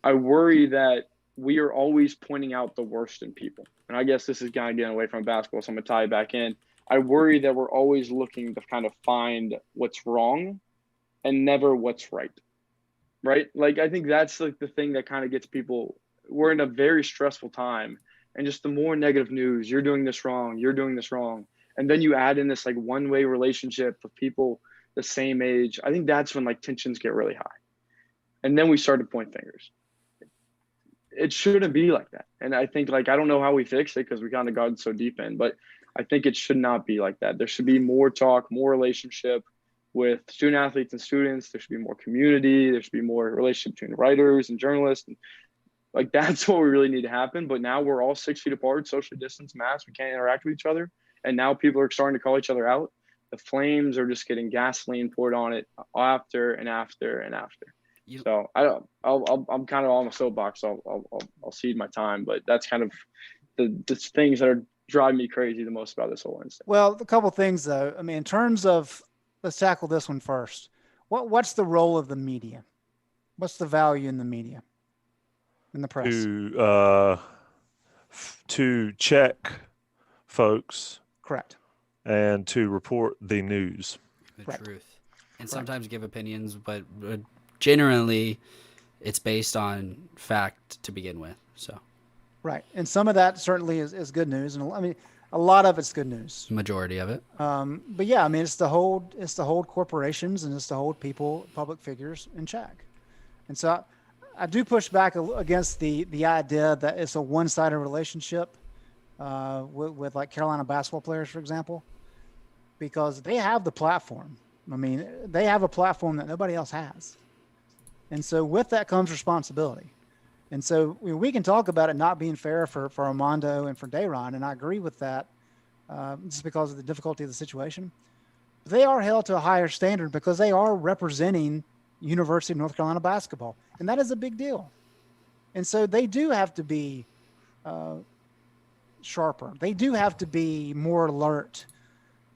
I worry that we are always pointing out the worst in people. And I guess this is kind of getting away from basketball, so I'm going to tie it back in. I worry that we're always looking to kind of find what's wrong and never what's right. Right? Like, I think that's like the thing that kind of gets people. We're in a very stressful time. And just the more negative news, you're doing this wrong, you're doing this wrong. And then you add in this like one-way relationship of people the same age. I think that's when like tensions get really high. And then we start to point fingers. It shouldn't be like that. And I think I don't know how we fix it because we kind of got so deep in, but I think it should not be like that. There should be more talk, more relationship with student athletes and students. There should be more community. There should be more relationship between writers and journalists. And that's what we really need to happen. But now we're all 6 feet apart, socially distanced, masked. We can't interact with each other. And now people are starting to call each other out. The flames are just getting gasoline poured on it after and after and after. So I'm kind of on the soapbox. I'll cede my time, but that's kind of the things that are driving me crazy the most about this whole incident. Well, a couple things though. I mean, in terms of, let's tackle this one first. What's the role of the media? What's the value in the media, in the press? To check folks. Correct. And to report the news. The Correct. truth. And sometimes give opinions, but generally it's based on fact to begin with. So right. And some of that certainly is good news. And I mean, a lot of it's good news. Majority of it. But yeah, I mean, it's to hold corporations and it's to hold people, public figures in check. And so I do push back against the idea that it's a one-sided relationship with like Carolina basketball players, for example, because they have the platform. I mean, they have a platform that nobody else has. And so with that comes responsibility. And so we can talk about it not being fair for Armando and for Dayron, and I agree with that just because of the difficulty of the situation. They are held to a higher standard because they are representing University of North Carolina basketball. And that is a big deal. And so they do have to be sharper. They do have to be more alert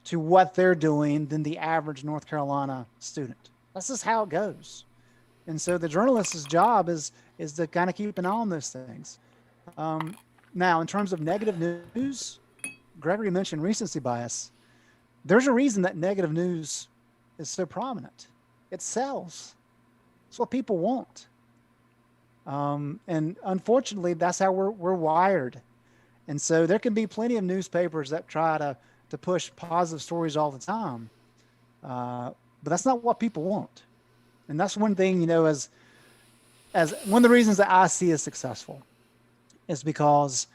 to what they're doing than the average North Carolina student. That's just how it goes. And so the journalist's job is to kind of keep an eye on those things. Now, in terms of negative news, Gregory mentioned recency bias. There's a reason that negative news is so prominent. It sells. It's what people want. And unfortunately, that's how we're wired. And so there can be plenty of newspapers that try to push positive stories all the time. But that's not what people want. And that's one thing, as one of the reasons that IC is successful is because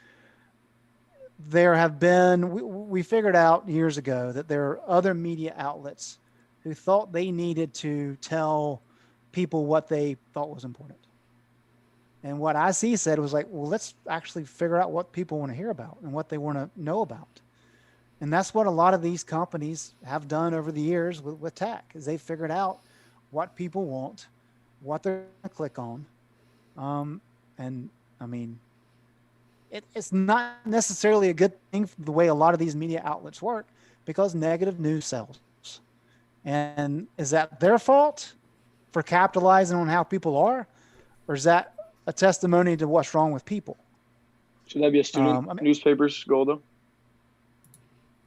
there have been, we figured out years ago that there are other media outlets who thought they needed to tell people what they thought was important. And what IC said was like, well, let's actually figure out what people want to hear about and what they want to know about. And that's what a lot of these companies have done over the years with tech, is they figured out what people want, what they're going to click on. And I mean, it's not necessarily a good thing for the way a lot of these media outlets work, because negative news sells. And is that their fault for capitalizing on how people are? Or is that a testimony to what's wrong with people? Should that be a student newspaper's goal, though?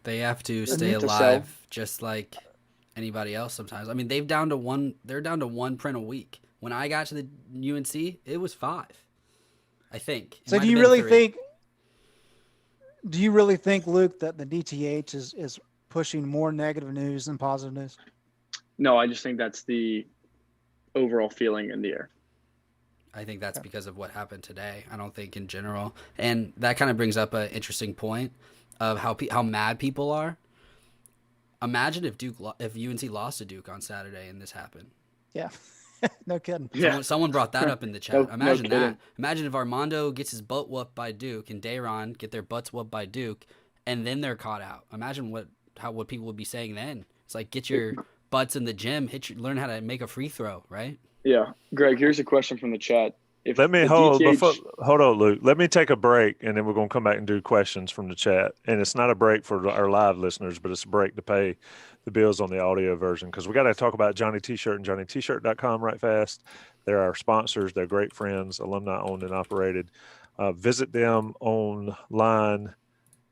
They have to stay alive just like anybody else sometimes. I mean, they're down to one print a week. When I got to the UNC, it was 5, I think. So do you really think, Luke, that the DTH is pushing more negative news than positive news? No, I just think that's the overall feeling in the air. I think that's because of what happened today. I don't think in general. And that kind of brings up an interesting point of how mad people are. Imagine if UNC lost to Duke on Saturday and this happened. Yeah. No kidding. Someone brought that up in the chat. Imagine that. Imagine if Armando gets his butt whooped by Duke and Dayron get their butts whooped by Duke, and then they're caught out. Imagine what people would be saying then. It's like, get your butts in the gym, learn how to make a free throw, right? Yeah. Greg, here's a question from the chat. Hold on, Luke. Let me take a break, and then we're going to come back and do questions from the chat. And it's not a break for our live listeners, but it's a break to pay the bills on the audio version, because we got to talk about Johnny T-Shirt and JohnnyT-shirt.com right fast. They're our sponsors. They're great friends, alumni owned and operated. Visit them online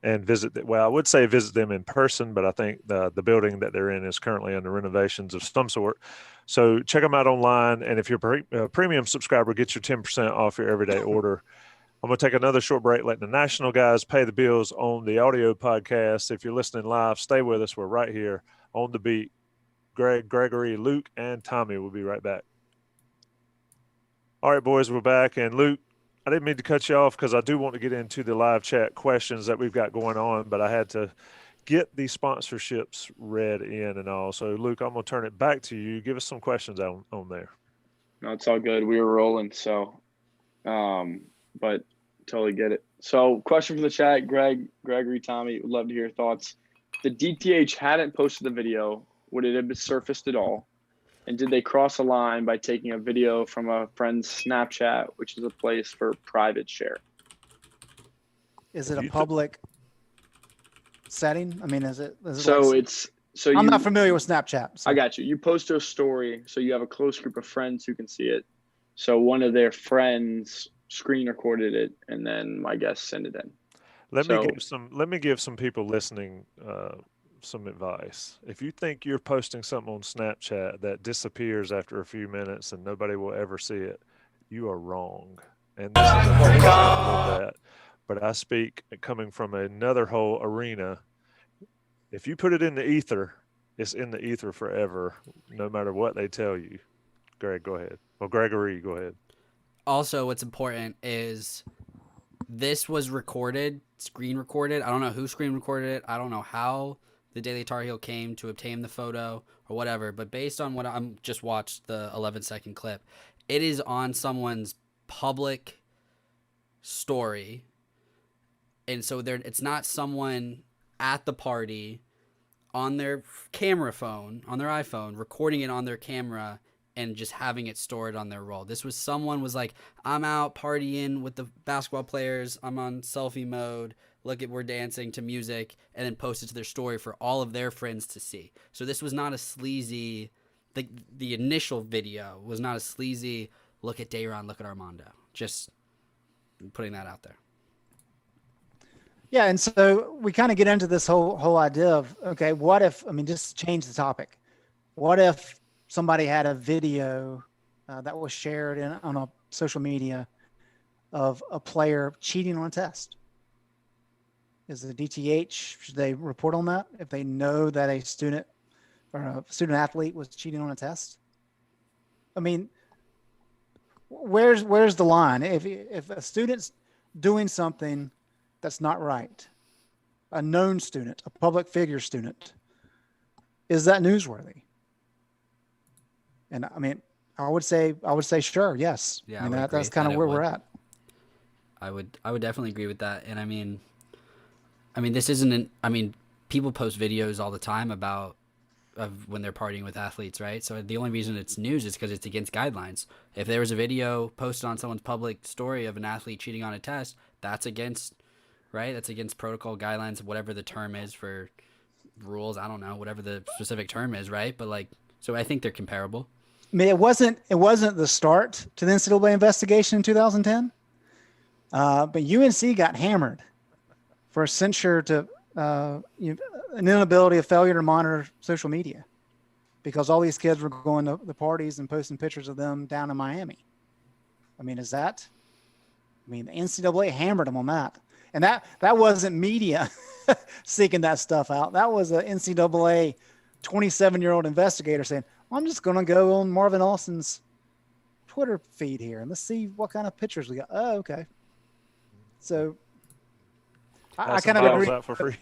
and I would say visit them in person, but I think the building that they're in is currently under renovations of some sort. So check them out online. And if you're a premium subscriber, get your 10% off your everyday order. I'm going to take another short break, letting the national guys pay the bills on the audio podcast. If you're listening live, stay with us. We're right here on the beat. Gregory, Luke, and Tommy will be right back. All right, boys, we're back. And Luke, I didn't mean to cut you off because I do want to get into the live chat questions that we've got going on, but I had to get the sponsorships read in and all. So, Luke, I'm going to turn it back to you. Give us some questions on there. No, it's all good. We were rolling, so, but totally get it. So, question from the chat, Gregory, Tommy, would love to hear your thoughts. The DTH hadn't posted the video. Would it have been surfaced at all? And did they cross a line by taking a video from a friend's Snapchat, which is a place for private share? Is it a public setting? I mean, is it so like, it's so I'm not familiar with Snapchat. So. I got you. You post to a story, so you have a close group of friends who can see it. So one of their friends screen recorded it, and then my guest sent it in. Let me give some people listening some advice. If you think you're posting something on Snapchat that disappears after a few minutes and nobody will ever see it, you are wrong. And this is a big example of that. But I speak coming from another whole arena. If you put it in the ether, it's in the ether forever, no matter what they tell you. Greg, go ahead. Well, Gregory, go ahead. Also, what's important is this was screen recorded. I don't know who screen recorded it. I don't know how the Daily Tar Heel came to obtain the photo or whatever, but based on what I'm just watched the 11-second clip, it is on someone's public story. And so it's not someone at the party on their camera phone, on their iPhone, recording it on their camera and just having it stored on their roll. This was someone was like, I'm out partying with the basketball players. I'm on selfie mode. Look at, we're dancing to music, and then post it to their story for all of their friends to see. So this was not a sleazy, the initial video was not a sleazy, look at Dayron, look at Armando. Just putting that out there. Yeah, and so we kind of get into this whole idea of, okay, what if, I mean, just change the topic. What if somebody had a video that was shared on a social media of a player cheating on a test? Is the DTH, should they report on that if they know that a student or a student athlete was cheating on a test? I mean, where's the line? If a student's doing something that's not right, a known student, a public figure student, is that newsworthy? And I mean, I would say sure, yes. Yeah, I mean, that's kind of where we're at. I would definitely agree with that. And I mean, this isn't people post videos all the time of when they're partying with athletes, right? So the only reason it's news is because it's against guidelines. If there was a video posted on someone's public story of an athlete cheating on a test, that's against, right? That's against protocol guidelines, whatever the term is for rules. I don't know, whatever the specific term is, right? But like, so I think they're comparable. I mean, it wasn't the start to the NCAA investigation in 2010, but UNC got hammered for a censure to an inability, a failure to monitor social media, because all these kids were going to the parties and posting pictures of them down in Miami. I mean, the NCAA hammered them on that. And that wasn't media seeking that stuff out. That was an NCAA 27-year-old investigator saying, I'm just going to go on Marvin Alston's Twitter feed here and let's see what kind of pictures we got. Oh, okay. So I kind of agree. Out for free.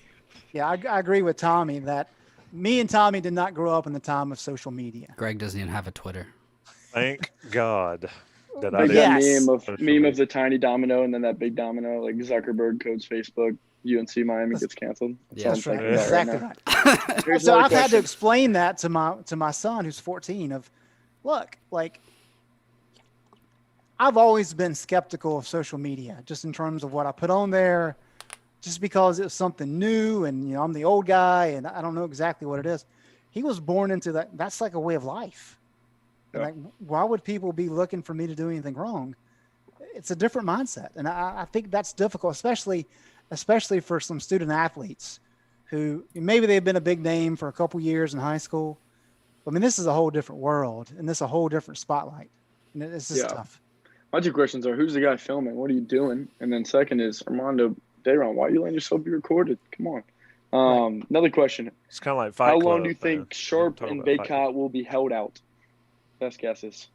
Yeah, I agree with Tommy that me and Tommy did not grow up in the time of social media. Greg doesn't even have a Twitter. Thank God that I Like didn't. Yes. meme of the tiny domino and then that big domino, like Zuckerberg codes Facebook, UNC Miami gets canceled. That's right. Right Exactly now. right. Here's So another I've had to question. explain that to my son who's 14 of, look, like I've always been skeptical of social media just in terms of what I put on there, just because it's something new and, I'm the old guy and I don't know exactly what it is. He was born into that. That's like a way of life. Yeah. Like, why would people be looking for me to do anything wrong? It's a different mindset. And I think that's difficult, especially for some student athletes who maybe they've been a big name for a couple years in high school. I mean, this is a whole different world and this is a whole different spotlight. And it's just tough. My two questions are, who's the guy filming? What are you doing? And then second is, Armando Dayron, why are you letting yourself be recorded? Come on. Right. Another question. It's kind of like Fight How Club, long do you man. think Sharp Talk and about Fight Club. Baycott will be held out? Best guesses.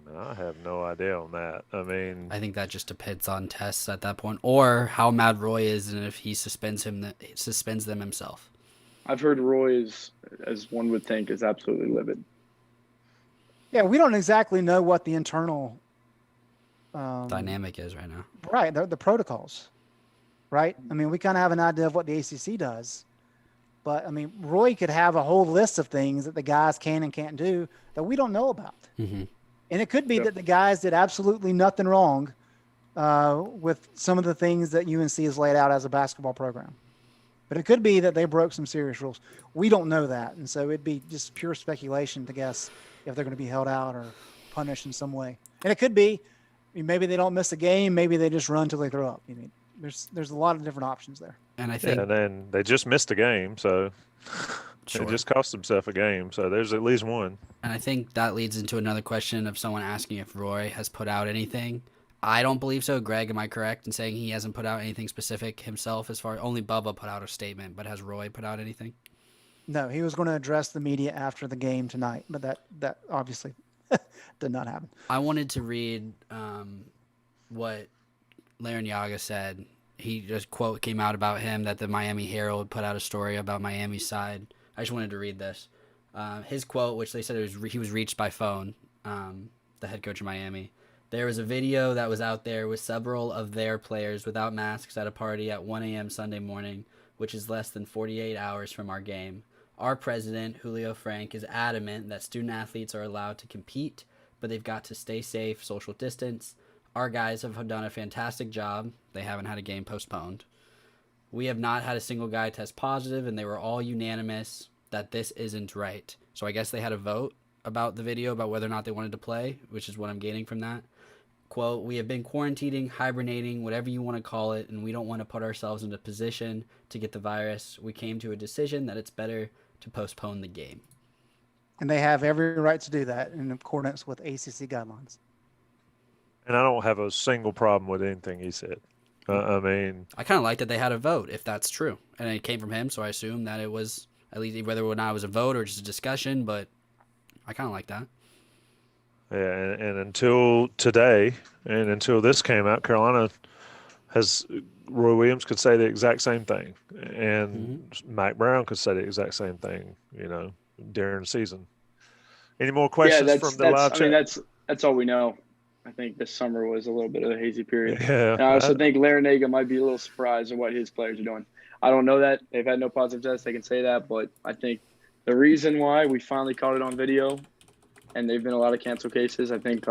No, I have no idea on that. I mean, I think that just depends on tests at that point, or how mad Roy is, and if he suspends them himself. I've heard Roy is, as one would think, is absolutely livid. Yeah, we don't exactly know what the internal Dynamic is right now. right, the protocols, right? I mean, we kind of have an idea of what the ACC does, but I mean, Roy could have a whole list of things that the guys can and can't do that we don't know about. Mm-hmm. And it could be that the guys did absolutely nothing wrong with some of the things that UNC has laid out as a basketball program. But it could be that they broke some serious rules. We don't know that. And so it'd be just pure speculation to guess if they're going to be held out or punished in some way. And it could be, maybe they don't miss a game. Maybe they just run till they throw up. I mean, there's a lot of different options there. And I think and then they just missed a game, so Sure. it just cost themselves a game. So there's at least one. And I think that leads into another question of someone asking if Roy has put out anything. I don't believe so. Greg, am I correct in saying he hasn't put out anything specific himself? As far only Bubba put out a statement, but has Roy put out anything? No, he was going to address the media after the game tonight, but that obviously did not happen. I wanted to read what Larrañaga said. He just quote came out about him that the Miami Herald put out a story about Miami's side. I just wanted to read this. His quote, which they said he was reached by phone, the head coach of Miami. There was a video that was out there with several of their players without masks at a party at 1 a.m. Sunday morning, which is less than 48 hours from our game. Our president, Julio Frank, is adamant that student athletes are allowed to compete, but they've got to stay safe, social distance. Our guys have done a fantastic job. They haven't had a game postponed. We have not had a single guy test positive, and they were all unanimous that this isn't right. So I guess they had a vote about the video about whether or not they wanted to play, which is what I'm gaining from that. Quote, we have been quarantining, hibernating, whatever you want to call it, and we don't want to put ourselves in a position to get the virus. We came to a decision that it's better to postpone the game. And they have every right to do that in accordance with ACC guidelines. And I don't have a single problem with anything he said. I mean, I kind of like that they had a vote, if that's true. And it came from him, so I assume that it was, at least whether or not it was a vote or just a discussion, but I kind of like that. yeah, and until today, and until this came out, Carolina Roy Williams could say the exact same thing, and Mike Brown could say the exact same thing, during the season. Any more questions from the live chat? I mean, that's all we know. I think this summer was a little bit of a hazy period. Yeah, and I also think Larinaga might be a little surprised at what his players are doing. I don't know that. They've had no positive tests. They can say that. But I think the reason why we finally caught it on video, and there've been a lot of cancel cases, I think,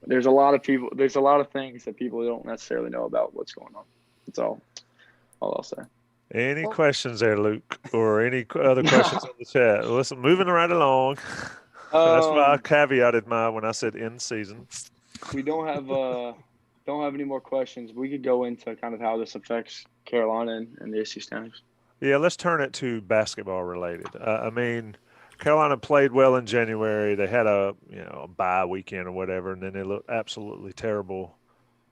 there's a lot of things that people don't necessarily know about what's going on. That's all I'll say. Any questions there, Luke, or any other questions on the chat? Listen, moving right along. That's why I caveated mine when I said in season. We don't have any more questions. We could go into kind of how this affects Carolina and the SEC standings. Yeah, let's turn it to basketball related. I mean, Carolina played well in January. They had a bye weekend or whatever, and then they looked absolutely terrible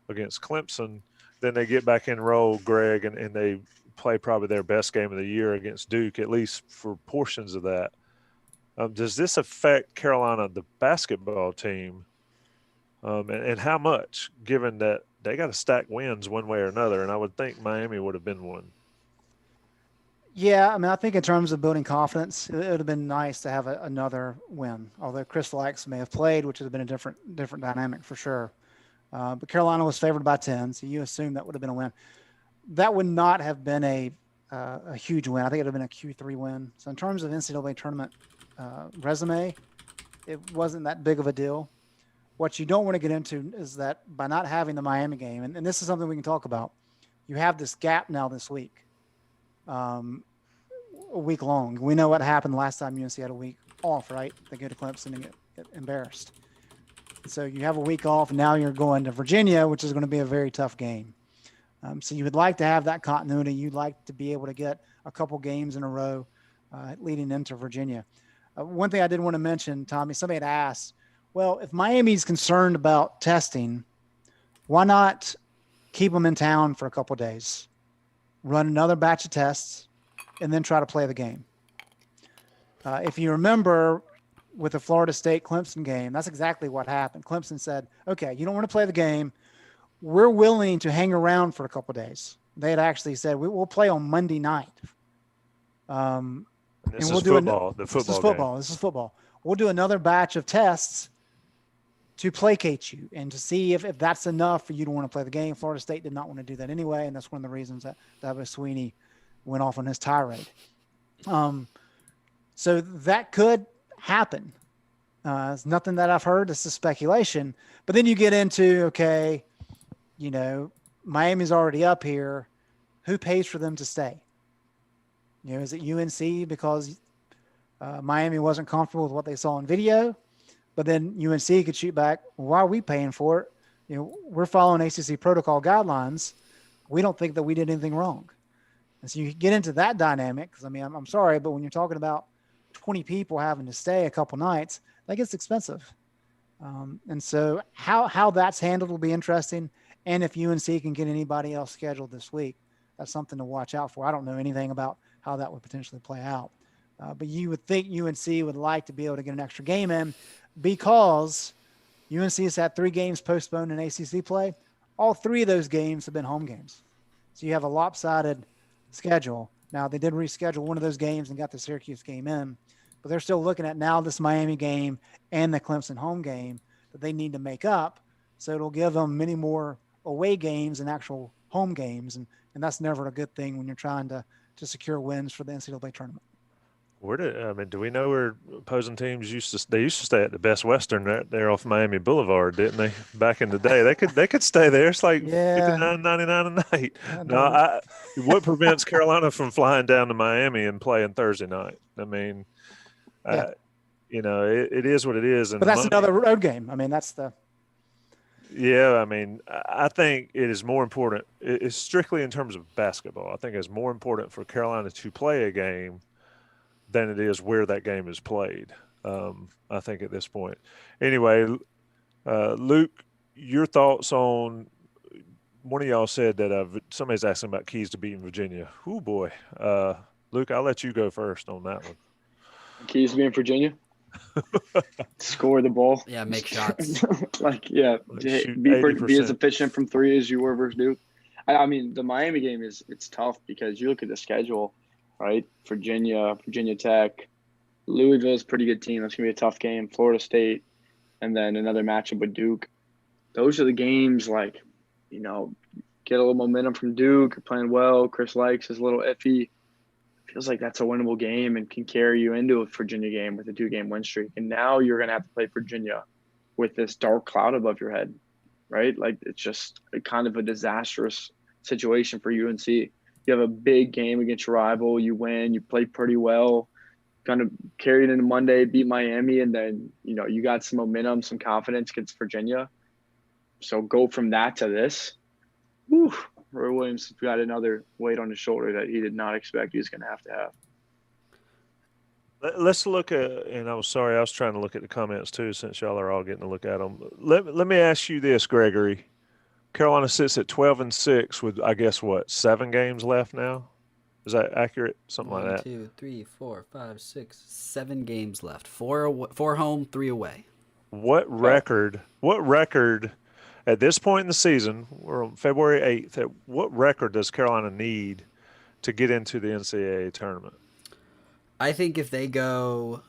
against Clemson. Then they get back in roll, Greg, and they play probably their best game of the year against Duke, at least for portions of that. Does this affect Carolina, the basketball team, and how much, given that they got to stack wins one way or another, and I would think Miami would have been one. Yeah, I mean, I think in terms of building confidence, it would have been nice to have another win, although Chris Likes may have played, which would have been a different dynamic for sure. But Carolina was favored by 10, so you assume that would have been a win. That would not have been a huge win. I think it would have been a Q3 win. So in terms of NCAA tournament resume, it wasn't that big of a deal. What you don't want to get into is that by not having the Miami game, and this is something we can talk about, you have this gap now this week, a week long. We know what happened last time UNC had a week off, right? They go to Clemson and get embarrassed. So you have a week off, and now you're going to Virginia, which is going to be a very tough game. So you would like to have that continuity. You'd like to be able to get a couple games in a row leading into Virginia. One thing I did want to mention, Tommy, somebody had asked, well, if Miami's concerned about testing, why not keep them in town for a couple of days, run another batch of tests, and then try to play the game? If you remember with the Florida State Clemson game, that's exactly what happened. Clemson said, okay, you don't want to play the game. We're willing to hang around for a couple of days. They had actually said, we'll play on Monday night. This is football. This is football. We'll do another batch of tests to placate you and to see if that's enough for you to want to play the game. Florida State did not want to do that anyway, and that's one of the reasons that Dabo Sweeney went off on his tirade. So that could happen. It's nothing that I've heard. This is speculation. But then you get into, okay, Miami's already up here. Who pays for them to stay? Is it UNC because Miami wasn't comfortable with what they saw on video? But then UNC could shoot back, well, why are we paying for it? We're following ACC protocol guidelines. We don't think that we did anything wrong. And so you get into that dynamic, because, I'm sorry, but when you're talking about 20 people having to stay a couple nights, that gets expensive. And so how that's handled will be interesting. And if UNC can get anybody else scheduled this week, that's something to watch out for. I don't know anything about how that would potentially play out. But you would think UNC would like to be able to get an extra game in, because UNC has had 3 games postponed in ACC play. All 3 of those games have been home games. So you have a lopsided schedule. Now, they did reschedule one of those games and got the Syracuse game in, but they're still looking at now this Miami game and the Clemson home game that they need to make up. So it'll give them many more away games and actual home games. And that's never a good thing when you're trying to to secure wins for the NCAA tournament. Do we know where opposing teams used to? They used to stay at the Best Western there off Miami Boulevard, didn't they? Back in the day, they could stay there. It's like $59.99 a night. No, what prevents Carolina from flying down to Miami and playing Thursday night? I mean, it is what it is. And but that's another road game. I mean, that's the. Yeah, I mean, I think it is more important. It's strictly in terms of basketball. I think it's more important for Carolina to play a game than it is where that game is played. I think at this point. Anyway, Luke, your thoughts on one of y'all said that somebody's asking about keys to beating Virginia. Oh boy, Luke, I'll let you go first on that one. Keys to beating Virginia. Score the ball. Yeah, make shots. Be as efficient from three as you were versus Duke. I mean, the Miami game it's tough because you look at the schedule, right? Virginia Tech, Louisville is a pretty good team. That's gonna be a tough game. Florida State, and then another matchup with Duke. Those are the games get a little momentum from Duke. You're playing well. Chris Likes is a little iffy. Feels like that's a winnable game and can carry you into a Virginia game with a 2-game win streak. And now you're going to have to play Virginia with this dark cloud above your head, right? Like it's just kind of a disastrous situation for UNC. You have a big game against your rival. You win. You play pretty well. Kind of carried into Monday, beat Miami, and then, you got some momentum, some confidence against Virginia. So go from that to this. Whew. Roy Williams got another weight on his shoulder that he did not expect he was going to have. Let's look at, and I was trying to look at the comments too, since y'all are all getting to look at them. Let me ask you this, Gregory. Carolina sits at 12-6 with, I guess, 7 games left now? Is that accurate? Something like that. 1, 2, 3, 4, 5, 6, 7 games left. 4 home, 3 away. What record at this point in the season, we're on February 8th, what record does Carolina need to get into the NCAA tournament? I think if they go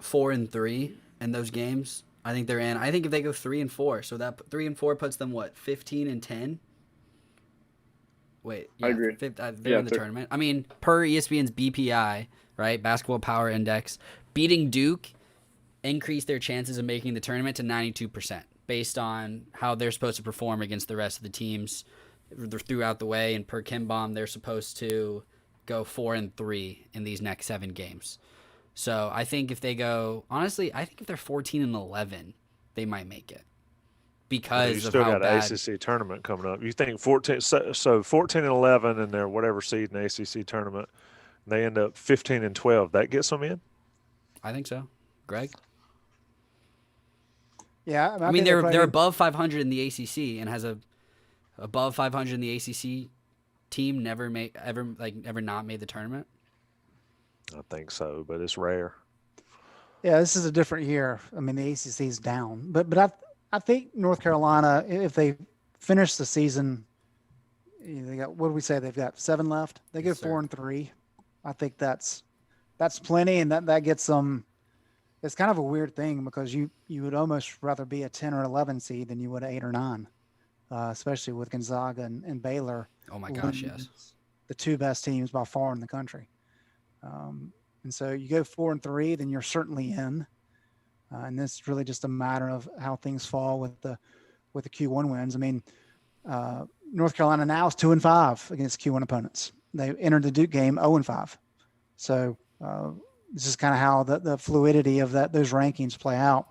4-3 in those games, I think they're in. I think if they go 3-4, so that 3-4 puts them 15-10. Wait, yeah, I agree. They're in the tournament. I mean, per ESPN's BPI, right, Basketball Power Index, beating Duke increased their chances of making the tournament to 92%. Based on how they're supposed to perform against the rest of the teams throughout the way. And per Kimbom, they're supposed to go 4-3 in these next 7 games. So I think if they go, honestly, I think if they're 14-11, they might make it. Because you still got an ACC tournament coming up. You think 14-11 in their whatever seed in the ACC tournament, they end up 15-12. That gets them in? I think so. Greg? Yeah, I mean they're above 500 in the ACC, and has a above 500 in the ACC team ever not made the tournament. I think so, but it's rare. Yeah, this is a different year. I mean, the ACC is down, but I think North Carolina, if they finish the season, they got, what do we say? They've got 7 left. They go 4-3. I think that's plenty, and that gets them. It's kind of a weird thing because you would almost rather be a 10 or 11 seed than you would 8 or 9, especially with Gonzaga and Baylor. Oh my gosh, yes. The 2 best teams by far in the country. And so you go 4-3, then you're certainly in. And this is really just a matter of how things fall with the Q1 wins. I mean, North Carolina now is 2-5 against Q1 opponents. They entered the Duke game 0-5. So, this is kind of how the fluidity of those rankings play out.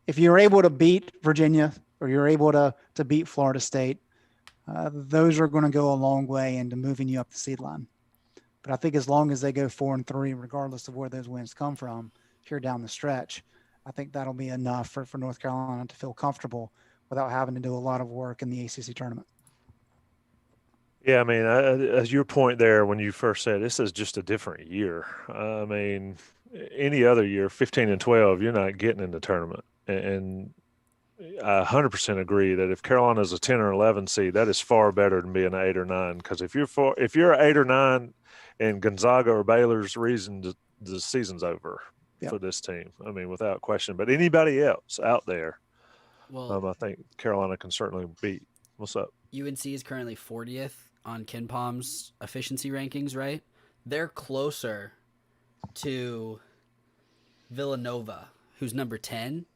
If you're able to beat Virginia or you're able to beat Florida State, those are going to go a long way into moving you up the seed line. But I think as long as they go 4-3, regardless of where those wins come from here down the stretch, I think that'll be enough for North Carolina to feel comfortable without having to do a lot of work in the ACC tournament. Yeah, I mean, as your point there when you first said this is just a different year. I mean, any other year, 15-12, you're not getting in the tournament. And I 100% agree that if Carolina's a 10 or 11 seed, that is far better than being an 8 or 9. Because if you're an 8 or 9 and Gonzaga or Baylor's reason, the season's over for this team. I mean, without question. But anybody else out there, I think Carolina can certainly beat. What's up? UNC is currently 40th on KenPom's efficiency rankings, right? They're closer to Villanova, who's number 10,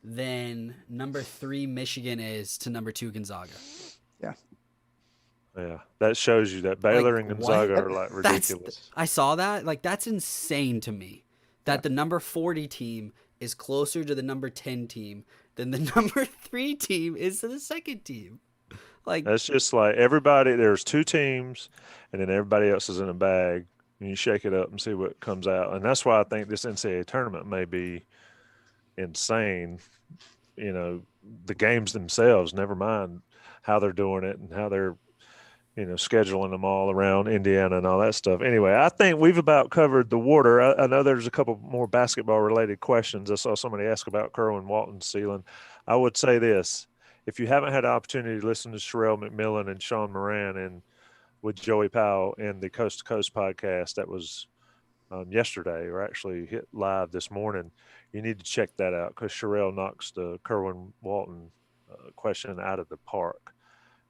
than number 3 Michigan is to number 2 Gonzaga. Yeah, that shows you that Baylor Like, and Gonzaga what? are like ridiculous. I saw that. Like, that's insane to me. That the number 40 team is closer to the number 10 team than the number 3 team is to the second team. Like, That's just like everybody. There's 2 teams, and then everybody else is in a bag, and you shake it up and see what comes out. And that's why I think this NCAA tournament may be insane. You know, the games themselves, never mind how they're doing it and how they're, scheduling them all around Indiana and all that stuff. Anyway, I think we've about covered the water. I know there's a couple more basketball related questions. I saw somebody ask about Kerwin Walton's ceiling. I would say this: if you haven't had the opportunity to listen to Sherelle McMillan and Sean Moran and with Joey Powell in the Coast to Coast podcast that was yesterday, or actually hit live this morning, you need to check that out because Sherelle knocks the Kerwin Walton question out of the park.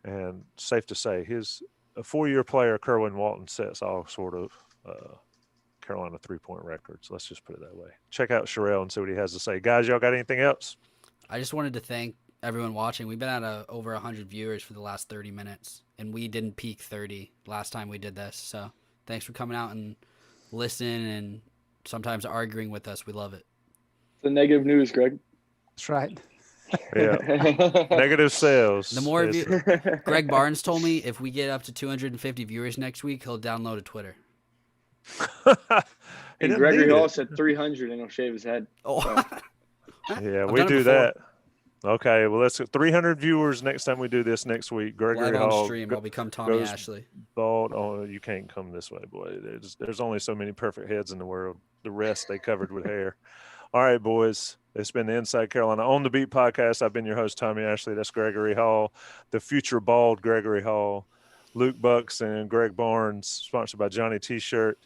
And safe to say, a 4-year player, Kerwin Walton, sets all sort of Carolina 3-point records. Let's just put it that way. Check out Sherelle and see what he has to say. Guys, y'all got anything else? I just wanted to thank everyone watching. We've been at over 100 viewers for the last 30 minutes, and we didn't peak 30 last time we did this. So thanks for coming out and listening and sometimes arguing with us. We love it. The negative news, Greg. That's right. Yeah. Negative sales. The more Greg Barnes told me if we get up to 250 viewers next week, he'll download a Twitter. And Gregory Hall said 300 and he'll shave his head. Oh. So. Yeah, we do that. Okay, well, let's 300 viewers next time we do this next week. Gregory Live on Hall stream, I'll become Tommy Ashley. Bald. Oh, you can't come this way, boy. There's only so many perfect heads in the world. The rest they covered with hair. All right, boys. It's been the Inside Carolina On the Beat podcast. I've been your host, Tommy Ashley. That's Gregory Hall, the future bald Gregory Hall, Luke Buxton, and Greg Barnes, sponsored by Johnny T-Shirt.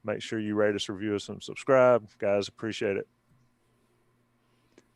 Make sure you rate us, review us, and subscribe. Guys, appreciate it.